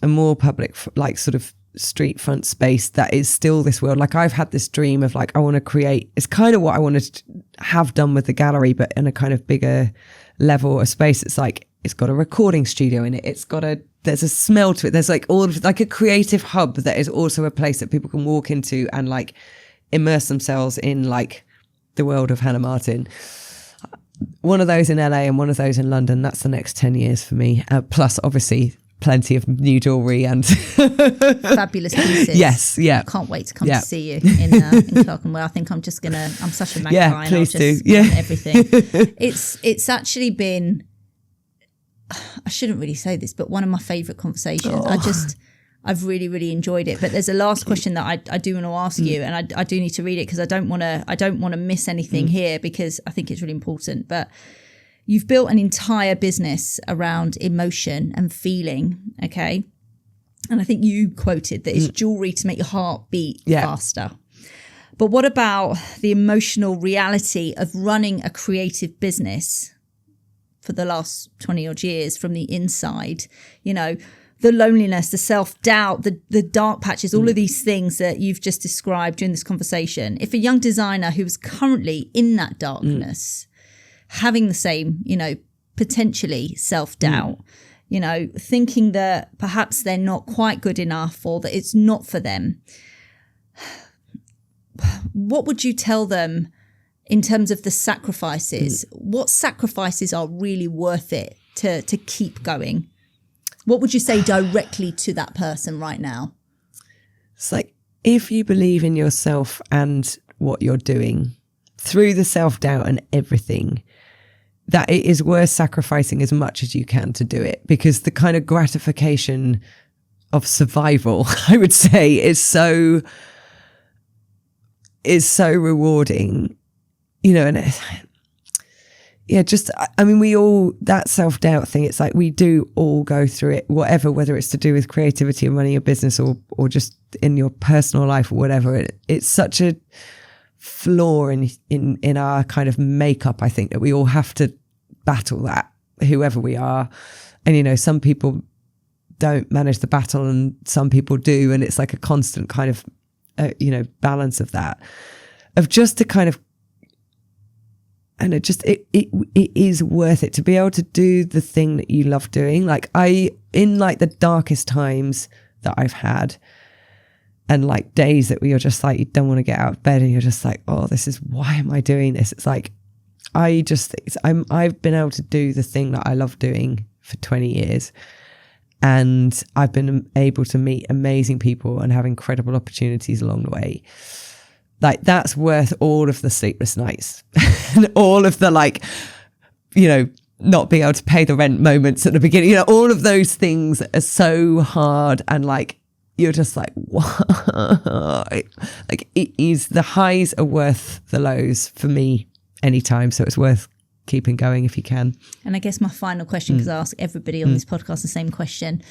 a more public, like sort of street front space that is still this world. Like I've had this dream of like, I want to create, it's kind of what I wanted to have done with the gallery, but in a kind of bigger level, a space that's like, it's got a recording studio in it. There's a smell to it. There's like like a creative hub that is also a place that people can walk into and like immerse themselves in like the world of Hannah Martin. One of those in LA and one of those in London. That's the next 10 years for me. Plus, obviously, plenty of new jewellery and fabulous pieces. Yes, yeah. I can't wait to come to see you in Clerkenwell. I think I'm such a magpie. Yeah, and please I'll just do. Yeah, everything. It's actually been, I shouldn't really say this, but one of my favourite conversations. I've really, really enjoyed it. But there's a last question that I do want to ask you, and I do need to read it because I don't want to miss anything here because I think it's really important. But you've built an entire business around emotion and feeling, okay? And I think you quoted that it's jewellery to make your heart beat faster. But what about the emotional reality of running a creative business for the last 20 odd years from the inside? the loneliness, the self-doubt, the dark patches, all of these things that you've just described during this conversation. If a young designer who is currently in that darkness, having the same, potentially self-doubt, thinking that perhaps they're not quite good enough or that it's not for them, what would you tell them in terms of the sacrifices? What sacrifices are really worth it to keep going? What would you say directly to that person right now? It's like, if you believe in yourself and what you're doing through the self-doubt and everything, that it is worth sacrificing as much as you can to do it, because the kind of gratification of survival, I would say, is so rewarding, and we all, that self-doubt thing, it's like we do all go through it, whether it's to do with creativity and running your business or just in your personal life or whatever. It's such a flaw in our kind of makeup, I think, that we all have to battle that, whoever we are. And, some people don't manage the battle and some people do. And it's like a constant kind of, balance of that, of just to kind of, and it is worth it to be able to do the thing that you love doing. Like in the darkest times that I've had, and like days that you're just like, you don't want to get out of bed and you're just like, oh, why am I doing this? It's like, I've been able to do the thing that I love doing for 20 years. And I've been able to meet amazing people and have incredible opportunities along the way. Like, that's worth all of the sleepless nights and all of the not being able to pay the rent moments at the beginning. All of those things are so hard, and you're just like, what? It is, the highs are worth the lows for me anytime. So it's worth keeping going if you can. And I guess my final question, because I ask everybody on this podcast the same question.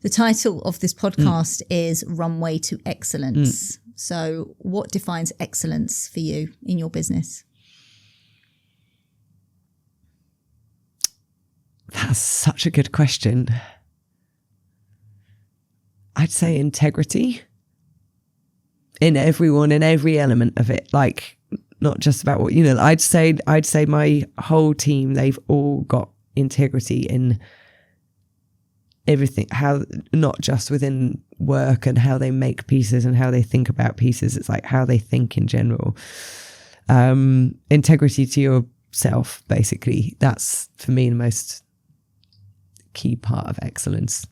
The title of this podcast is Runway to Excellence. So what defines excellence for you in your business? That's such a good question. I'd say integrity in everyone, in every element of it. Not just about what, I'd say my whole team, they've all got integrity in everything, how, not just within work and how they make pieces and how they think about pieces. It's like how they think in general. Integrity to yourself, basically. That's for me the most key part of excellence.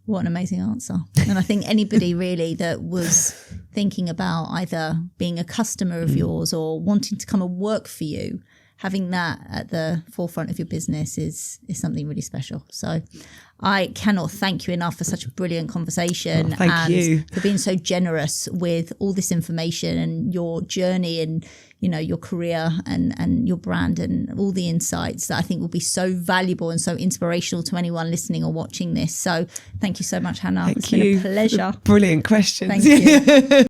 What an amazing answer. And I think anybody really that was thinking about either being a customer of yours or wanting to come and work for you, having that at the forefront of your business is something really special. So I cannot thank you enough for such a brilliant conversation. Thank you for being so generous with all this information and your journey and, your career and your brand and all the insights that I think will be so valuable and so inspirational to anyone listening or watching this. So thank you so much, Hannah. It's been a pleasure. Brilliant questions. Thank you.